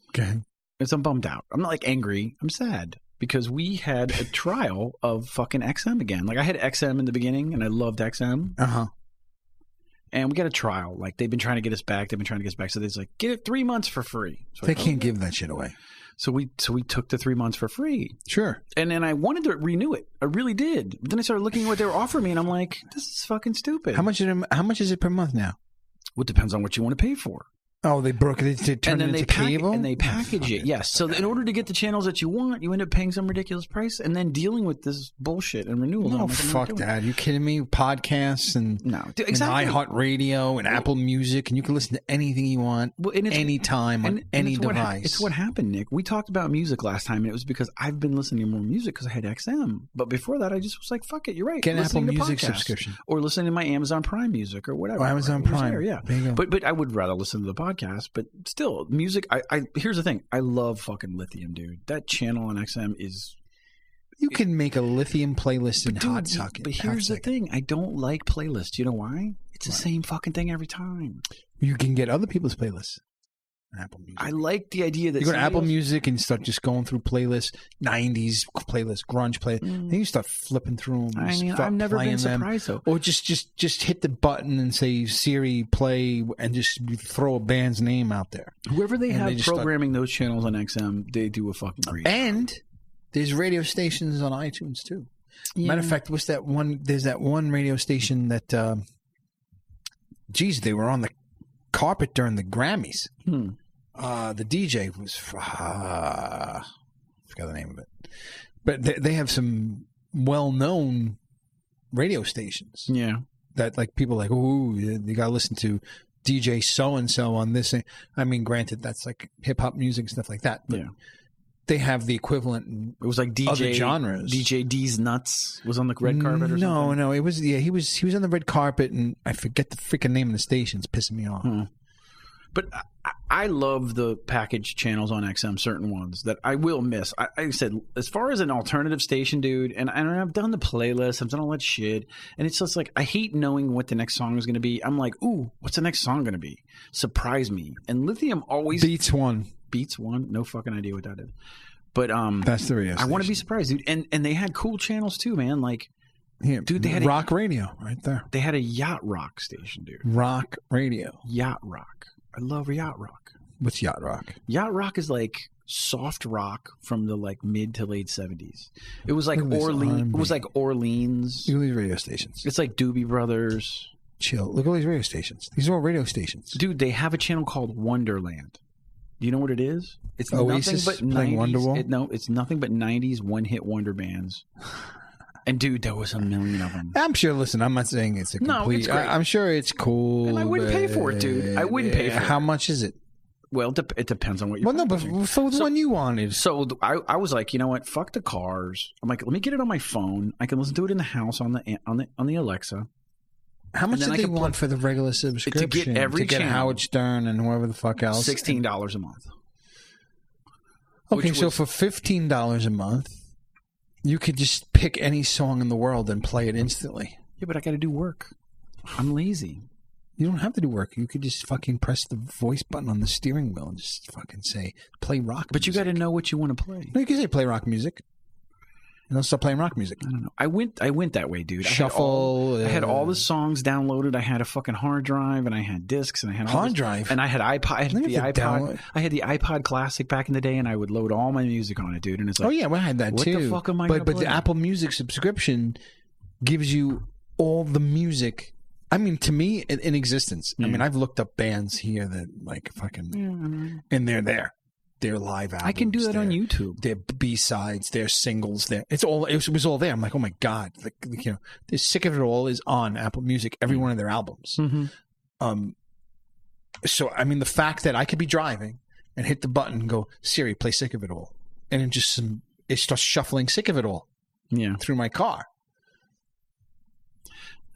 Okay. Because I'm bummed out. I'm not like angry. I'm sad. Because we had a trial of fucking XM again. Like I had XM in the beginning and I loved XM. Uh-huh. And we got a trial. Like they've been trying to get us back. So they're like, get it 3 months for free. So they can't give that shit away. So we took the 3 months for free. Sure. And then I wanted to renew it. I really did. But then I started looking at what they were offering me, and I'm like, this is fucking stupid. How much is it per month now? Well, it depends on what you want to pay for. Oh, they broke it to turn it into cable? And they package it, yes. So in order to get the channels that you want, you end up paying some ridiculous price and then dealing with this bullshit and renewal. No, fuck that. Are you kidding me? Podcasts and, exactly. and iHeartRadio and Apple Music, and you can listen to anything you want anytime on any device. It's what happened, Nick. We talked about music last time, and it was because I've been listening to more music because I had XM. But before that, I just was like, fuck it, you're right. Get an Apple Music subscription. Or listening to my Amazon Prime music or whatever. Oh, Amazon Prime. There, yeah. There you go. But I would rather listen to the podcast, but still, music. Here's the thing. I love fucking Lithium, dude. That channel on XM is. You can make a Lithium playlist in hot socket. But here's the thing. I don't like playlists. You know why? It's the same fucking thing every time. You can get other people's playlists. Apple Music. I like the idea that you go to Apple Music and start just going through playlists, 90s playlists, grunge playlists. Then you start flipping through them. I mean, I've never been surprised though. Or just hit the button and say Siri play and just throw a band's name out there. Whoever they have programming those channels on XM, they do a fucking great job. And there's radio stations on iTunes too. Yeah. Matter of fact, what's that one? There's that one radio station that, they were on the carpet during the Grammys. The DJ was I forgot the name of it, but they have some well-known radio stations. Yeah, that like people like, ooh, you gotta listen to DJ so and so on this. I mean, granted, that's like hip hop music and stuff like that. But they have the equivalent. It was like DJ other genres. DJ D's Nuts was on the red carpet or something. No, it was he was on the red carpet, and I forget the freaking name of the station. It's pissing me off. But I love the package channels on XM, certain ones that I will miss. I said, as far as an alternative station, dude, and I've done the playlist, I've done all that shit, and it's just like, I hate knowing what the next song is going to be. I'm like, ooh, what's the next song going to be? Surprise me. And Lithium always... Beats One. No fucking idea what that is. But that's the radio station. I want to be surprised, dude. And they had cool channels too, man. Like, dude, they had rock radio right there. They had a yacht rock station, dude. Rock radio. Yacht rock. I love yacht rock. What's yacht rock? Yacht rock is like soft rock from the like mid to late 70s. It was like Orleans. It was like Orleans. Look at these radio stations. It's like Doobie Brothers. Chill. Look at all these radio stations. These are all radio stations. Dude, they have a channel called Wonderland. Do you know what it is? It's Oasis nothing but playing 90s. Wonderwall? It's nothing but 90s one-hit wonder bands. And dude, there was a million of them. I'm sure. Listen, I'm not saying it's a complete. No, it's great. I'm sure it's cool. And I wouldn't pay for it, dude. I wouldn't pay for it. How much is it? Well, it depends on what you're. Well, no, but for the one you wanted. So I was like, you know what? Fuck the cars. I'm like, let me get it on my phone. I can listen to it in the house on the Alexa. How much did they want for the regular subscription? To get Howard Stern and whoever the fuck else? $16 a month. Okay, so for $15 a month, you could just pick any song in the world and play it instantly. Yeah, but I got to do work. I'm lazy. You don't have to do work. You could just fucking press the voice button on the steering wheel and just fucking say, play rock music. But you got to know what you want to play. No, you can say play rock music. And they'll start playing rock music. I don't know. I went that way, dude. Shuffle. I had all the songs downloaded. I had a fucking hard drive, and I had discs, and I had hard drive, and I had iPod. I had the iPod Classic back in the day, and I would load all my music on it, dude. And it's like, oh yeah, well, I had that too. What the fuck am I? But the Apple Music subscription gives you all the music. I mean, to me, in existence. I mean, I've looked up bands here that like fucking, and they're there. Their live albums. I can do that on YouTube. Their B-sides, their singles. It was all there. I'm like, oh my god, like you know, the Sick of It All is on Apple Music. Every one of their albums. Mm-hmm. So I mean, the fact that I could be driving and hit the button and go, Siri, play Sick of It All, and it starts shuffling Sick of It All. Yeah. Through my car.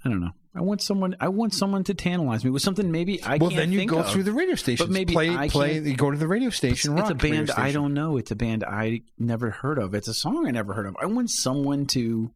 I don't know. I want someone to tantalize me with something maybe I can't think of. Well, then you go through the radio station. But maybe you go to the radio station. It's a band I don't know. It's a band I never heard of. It's a song I never heard of. I want someone to.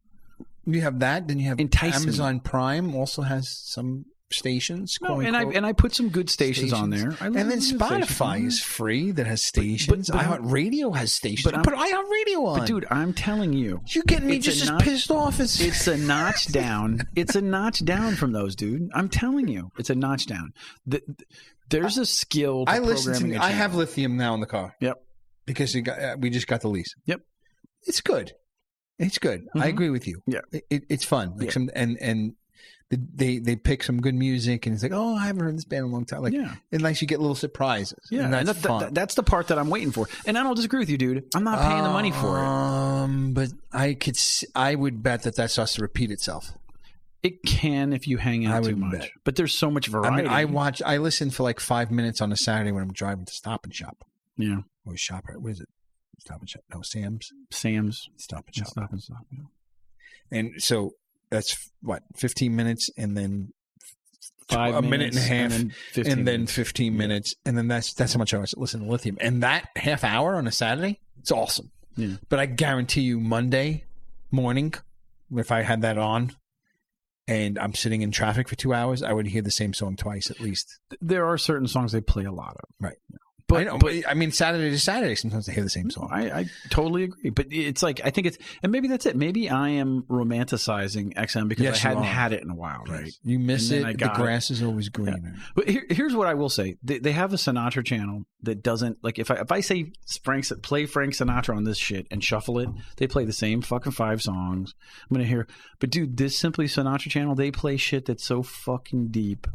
You have that. Then you have Amazon Prime also has some stations. No, and I put some good stations on there. And then Spotify is free that has stations. But iHeartRadio has stations. But put iHeartRadio on. But dude, I'm telling you, you're getting me just as pissed off as. It's a notch down. It's a notch down from those, dude. I'm telling you, it's a notch down. There's a skill. I have lithium now in the car. Yep. Because we just got the lease. Yep. It's good. It's good. Mm-hmm. I agree with you. Yeah. It's fun. Like and they pick some good music, and it's like, oh, I haven't heard this band in a long time. Like, it lets you get little surprises. Yeah, and that's the part that I'm waiting for. And I don't disagree with you, dude. I'm not paying the money for it. But I would bet that starts to repeat itself. It can if you hang out too much. But there's so much variety. I mean, I listen for like 5 minutes on a Saturday when I'm driving to Stop and Shop. Yeah. Or Shop. What is it? Stop and Shop. No, Sam's. Stop and Shop. Stop and Shop. Yeah. And so. That's 15 minutes, and then 5 minute and a half, and then 15 minutes, and then that's how much I was listening to Lithium. And that half hour on a Saturday, it's awesome. Yeah. But I guarantee you, Monday morning, if I had that on, and I'm sitting in traffic for 2 hours, I would hear the same song twice at least. There are certain songs they play a lot of, right? But I mean, Saturday to Saturday, sometimes I hear the same song. I totally agree. But it's like, I think and maybe that's it. Maybe I am romanticizing XM because I hadn't had it in a while, right? You miss it. The grass is always greener. Yeah. But here's what I will say. They have a Sinatra channel that doesn't, like, if I say play Frank Sinatra on this shit and shuffle it, they play the same fucking 5 songs. I'm going to hear, but dude, this Simply Sinatra channel, they play shit that's so fucking deep.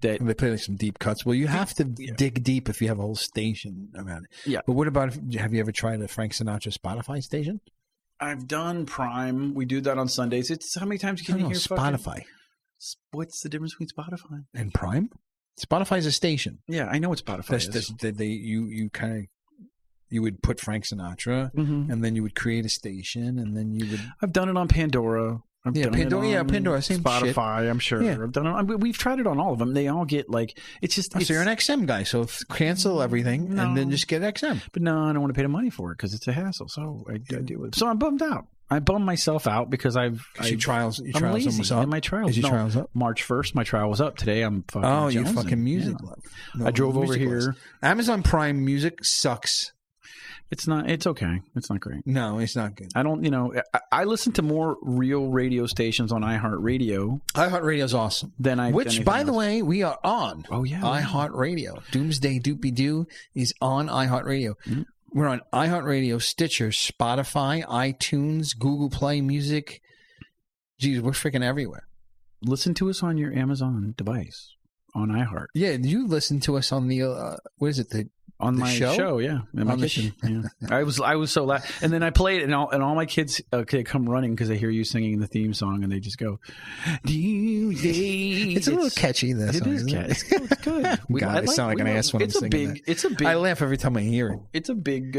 They play like some deep cuts. Well, you have to dig deep if you have a whole station around it. Yeah. But what about, have you ever tried a Frank Sinatra Spotify station? I've done Prime. We do that on Sundays. It's how many times can you hear Spotify? What's the difference between Spotify and Prime? Spotify is a station. Yeah, I know what Spotify is. You would put Frank Sinatra, and then you would create a station, and then you would. I've done it on Pandora. Pandora, same Spotify, shit. I'm sure. Yeah. I've done it. We've tried it on all of them. They all get like, it's just. So you're an XM guy. So cancel everything and then just get XM. But no, I don't want to pay the money for it because it's a hassle. So I do it. So I'm bummed out. I bummed myself out because your trials almost up. And my trials. Is your trials up? March 1st, my trial was up. Today I'm fucking. Oh, you fucking music love. No, I drove over here. Amazon Prime Music sucks. It's not. It's okay. It's not great. No, it's not good. I don't. I listen to more real radio stations on iHeartRadio. iHeartRadio's awesome. Which, by the way, we are on. Oh yeah, iHeartRadio. Doomsday Doopy Doo is on iHeartRadio. Mm-hmm. We're on iHeartRadio, Stitcher, Spotify, iTunes, Google Play Music. Jeez, we're freaking everywhere. Listen to us on your Amazon device on iHeart. Yeah, you listen to us on the what is it? on my show, yeah, in my kitchen. Yeah. I was so loud, and then I play it, and all my kids come running because they hear you singing the theme song, and they just go, It's a little catchy. This song, is catchy. It's good. I sound like an ass when I'm singing. It's a big. I laugh every time I hear it. It's a big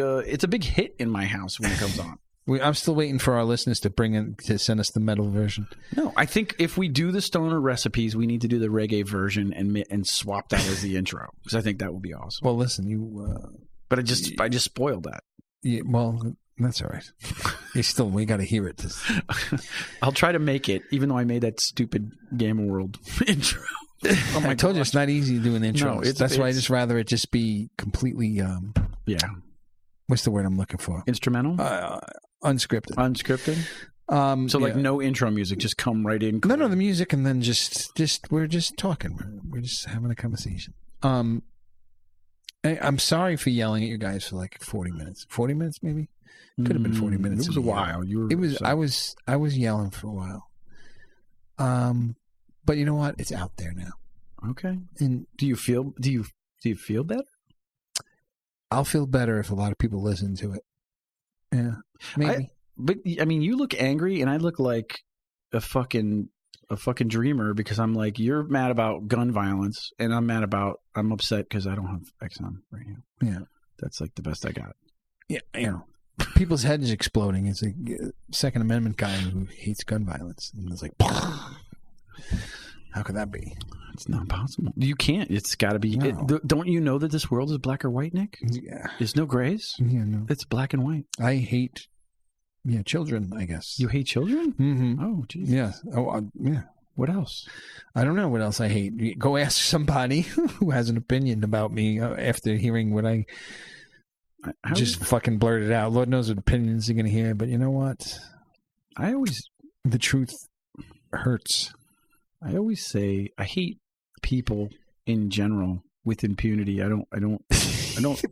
hit in my house when it comes on. I'm still waiting for our listeners to send us the metal version. No, I think if we do the stoner recipes, we need to do the reggae version and swap that as the intro, because I think that would be awesome. Well, listen, but I just spoiled that. Yeah, well, that's all right. We got to hear it. I'll try to make it, even though I made that stupid Gamma World intro. I told you it's not easy doing intros. No, that's why I just rather it just be completely. What's the word I'm looking for? Instrumental. Unscripted. So like no intro music, just come right in. No, the music, and then just we're just talking. We're just having a conversation. I'm sorry for yelling at you guys for like 40 minutes. 40 minutes, maybe. Could have been 40 minutes. It was a while. I was yelling for a while. But you know what? It's out there now. Okay. And do you feel better? I'll feel better if a lot of people listen to it. Yeah, maybe. But I mean, you look angry, and I look like a fucking dreamer, because I'm like, you're mad about gun violence, and I'm upset because I don't have Exxon right now. Yeah, that's like the best I got. Yeah, people's heads exploding. It's a Second Amendment guy who hates gun violence, and it's like, how could that be? It's not possible. You can't. It's got to be. No. Don't you know that this world is black or white, Nick? Yeah. There's no grays. Yeah, no. It's black and white. I hate, children, I guess. You hate children? Mm-hmm. Oh, Jesus. Yeah. Oh, yeah. What else? I don't know what else I hate. Go ask somebody who has an opinion about me after hearing what I just fucking blurted out. Lord knows what opinions they're going to hear, but you know what? The truth hurts. I always say I hate people in general with impunity. I don't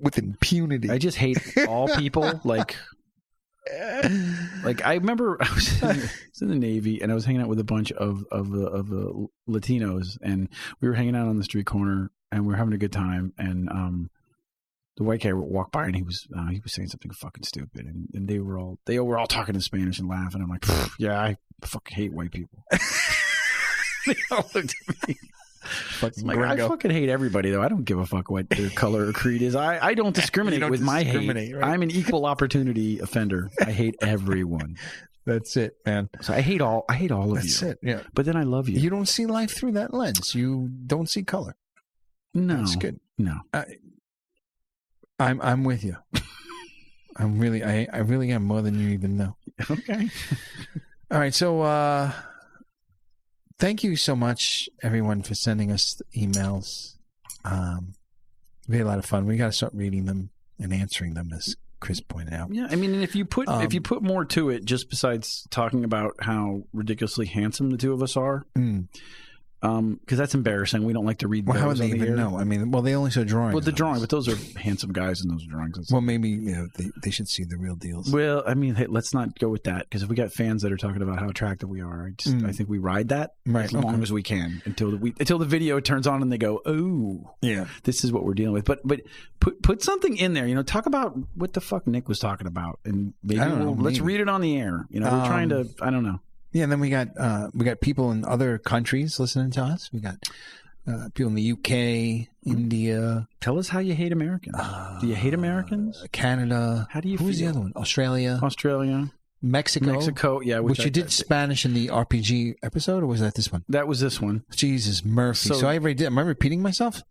with impunity. I just hate all people. Like I remember I was in the Navy, and I was hanging out with a bunch of the Latinos, and we were hanging out on the street corner, and we were having a good time, and the white guy walked by, and he was saying something fucking stupid, and they were all talking in Spanish and laughing. I'm like, yeah, I fucking hate white people. They all looked at me. I fucking hate everybody, though. I don't give a fuck what their color or creed is. I don't discriminate with my hate. Right? I'm an equal opportunity offender. I hate everyone. That's it, man. So I hate all of you. That's it. Yeah. But then I love you. You don't see life through that lens. You don't see color. No, that's good. No, I'm with you. I really am, more than you even know. Okay. All right. So. Thank you so much, everyone, for sending us emails. We had a lot of fun. We got to start reading them and answering them, as Chris pointed out. Yeah, I mean, and if you put more to it, just besides talking about how ridiculously handsome the two of us are, because that's embarrassing. We don't like to read. Well, how would they even know? I mean, they only saw drawings. Well, the drawing, but those are handsome guys in those drawings. Well, maybe they should see the real deals. Well, I mean, hey, let's not go with that, because if we got fans that are talking about how attractive we are, I think we ride that as long as we can until the video turns on and they go, oh, yeah, this is what we're dealing with. But put something in there. Talk about what the fuck Nick was talking about, and maybe let's read it on the air. We're trying to. I don't know. Yeah, and then we got people in other countries listening to us. We got people in the UK, India. Tell us how you hate Americans. Do you hate Americans? Canada. How do you feel? Who's the other one? Australia. Mexico. Yeah. Which you did Spanish in the RPG episode, or was that this one? That was this one. Jesus, Murphy. So I already did. Am I repeating myself?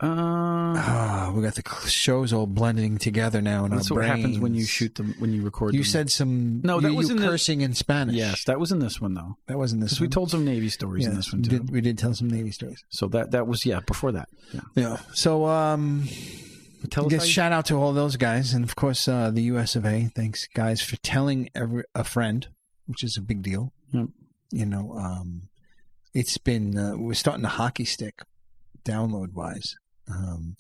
We got the shows all blending together now in our brains. That's what happens when you shoot them, when you record them. You said some cursing in Spanish. Yes, that was in this one, though. That wasn't this one. Because we told some Navy stories in this one, too. We did tell some Navy stories. So that was, before that. Yeah. So, shout out to all those guys. And, of course, the US of A. Thanks, guys, for telling a friend, which is a big deal. Yep. It's been, we're starting to hockey stick download-wise.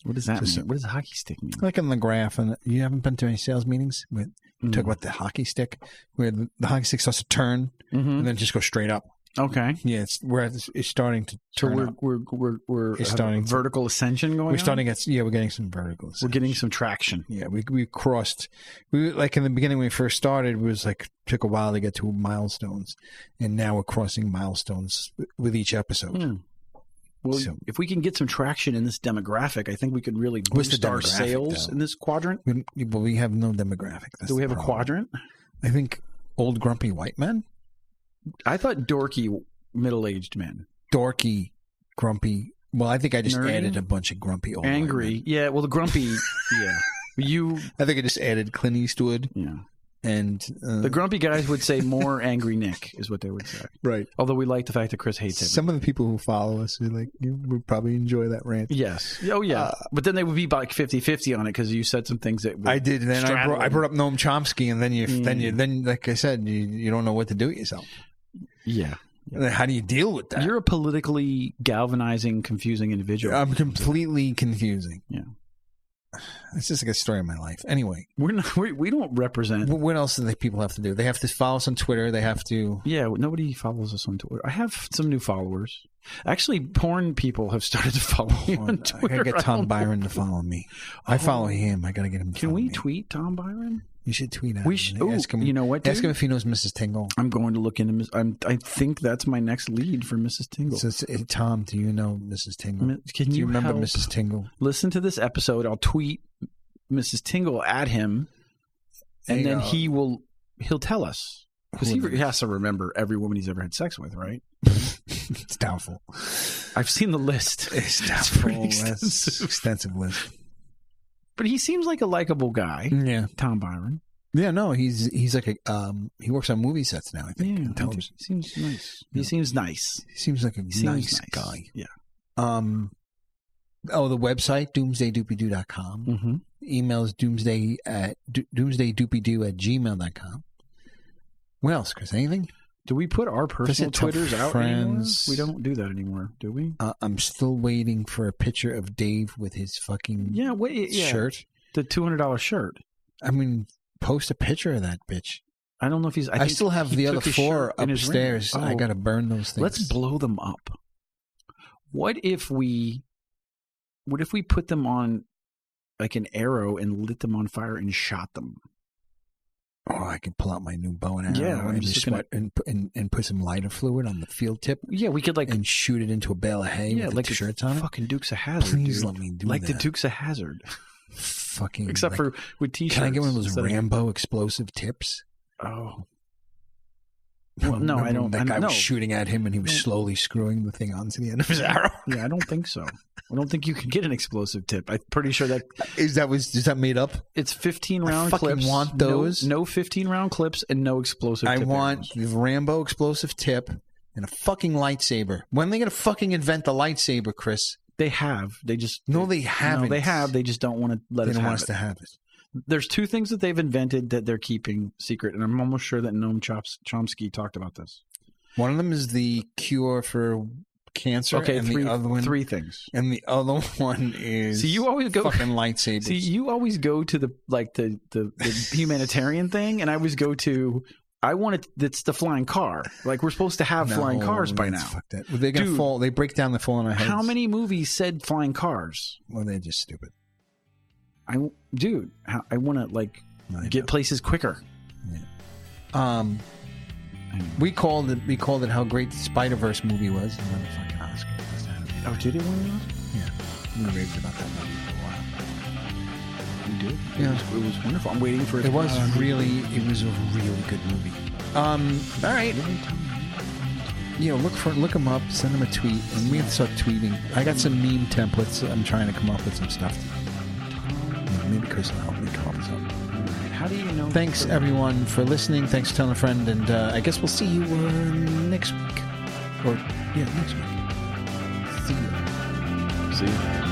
What does that mean? What does a hockey stick mean? Like on the graph, and you haven't been to any sales meetings with talk about the hockey stick, where the hockey stick starts to turn and then just go straight up. Okay. Yeah, it's starting to turn up. We're It's starting vertical ascension going on? We're starting at, we're getting some vertical ascension. We're getting some traction. Yeah, we crossed. Like in the beginning when we first started, it was like took a while to get to milestones, and now we're crossing milestones with each episode. Well, if we can get some traction in this demographic, I think we could really boost our sales in this quadrant. But we have no demographic. Do we have a quadrant? I think old grumpy white men. I thought dorky middle-aged men. Dorky, grumpy. Well, I think I just Nerdy? added a bunch of grumpy old angry. white men. Yeah, well, the grumpy. Yeah, I think I just added Clint Eastwood. Yeah, and the grumpy guys would say more angry Nick is what they would say. Right. Although we like the fact that Chris hates him. Some of the people who follow us are like, would probably enjoy that rant. Yes. Oh yeah. But then they would be like 50-50 on it because you said some things that I did. And then I brought up Noam Chomsky, and then like I said, you don't know what to do with yourself. Yeah. How do you deal with that? You're a politically galvanizing, confusing individual. I'm completely confusing. Yeah. It's just like a story of my life. Anyway, we don't represent. What else do the people have to do? They have to follow us on Twitter. They have to. Yeah, nobody follows us on Twitter. I have some new followers. Actually, porn people have started to follow me on Twitter. I gotta get Tom Byron to follow me. I follow him. I gotta get him to follow me. Can we tweet Tom Byron? You should tweet at him. Ask him. You know what? Ask him if he knows Mrs. Tingle. I'm going to look into. I think that's my next lead for Mrs. Tingle. So Tom, do you know Mrs. Tingle? Do you remember Mrs. Tingle? Listen to this episode. I'll tweet Mrs. Tingle at him, and then he'll tell us, because he has to remember every woman he's ever had sex with, right? It's doubtful. I've seen the list. It's doubtful. It's extensive list. But he seems like a likable guy. Yeah, Tom Byron. Yeah, no, he's like he works on movie sets now, I think. Yeah, television. He seems nice. Yeah. He seems nice. He seems like a nice guy. Yeah. The website, doomsdaydoopydoo.com. Mm-hmm. Email is doomsdaydoopydoo@gmail.com. What else, Chris? Anything? Do we put our personal Twitters out anymore? We don't do that anymore, do we? I'm still waiting for a picture of Dave with his fucking shirt. The $200 shirt. I mean, post a picture of that bitch. I don't know if he's... I still have the other 4 upstairs. I got to burn those things. Let's blow them up. What if we put them on like an arrow and lit them on fire and shot them? Oh, I can pull out my new bow and arrow and put some lighter fluid on the field tip. Yeah, we could and shoot it into a bale of hay with the shirts on it. Fucking Dukes of Hazzard. Please let me do that. The Dukes of Hazzard. Fucking. Except for with t-shirts. Can I get one of those Rambo explosive tips? Oh. Well, no, I don't. That guy was shooting at him, and he was slowly screwing the thing onto the end of his arrow. Yeah, I don't think so. I don't think you can get an explosive tip. I'm pretty sure that is that made up? It's 15-round clips. I want those. No 15-round clips and no explosive. I want the Rambo explosive tip and a fucking lightsaber. When are they gonna fucking invent the lightsaber, Chris? They have. They just they haven't. No, they have. They just don't want to let us have it. They don't want us to have it. There's 2 things that they've invented that they're keeping secret, and I'm almost sure that Noam Chomsky talked about this. One of them is the cure for cancer. Okay, and 3 the other one, 3 things. And the other one is you always go fucking lightsabers. See, you always go to the humanitarian thing, and I always go to it's the flying car. Like we're supposed to have flying cars by now. Fuck that. They're gonna fall. They break down the fall on our heads. How many movies said flying cars? Well, they're just stupid. I want to get places quicker. Yeah. We called it how great the Spider-Verse movie was, and won the fucking Oscar. Oh, did it win an Oscar? Yeah, we raved about that movie for a while. You did? Yeah, it was wonderful. I'm waiting for it. It was a really good movie. All right. Look them up, send them a tweet, and we have to start tweeting. I got some meme templates. I'm trying to come up with some stuff. Maybe Chris will help me come up with something. How do you know? Thanks, everyone, for listening. Thanks for telling a friend. And I guess we'll see you next week. Next week. See you. See you.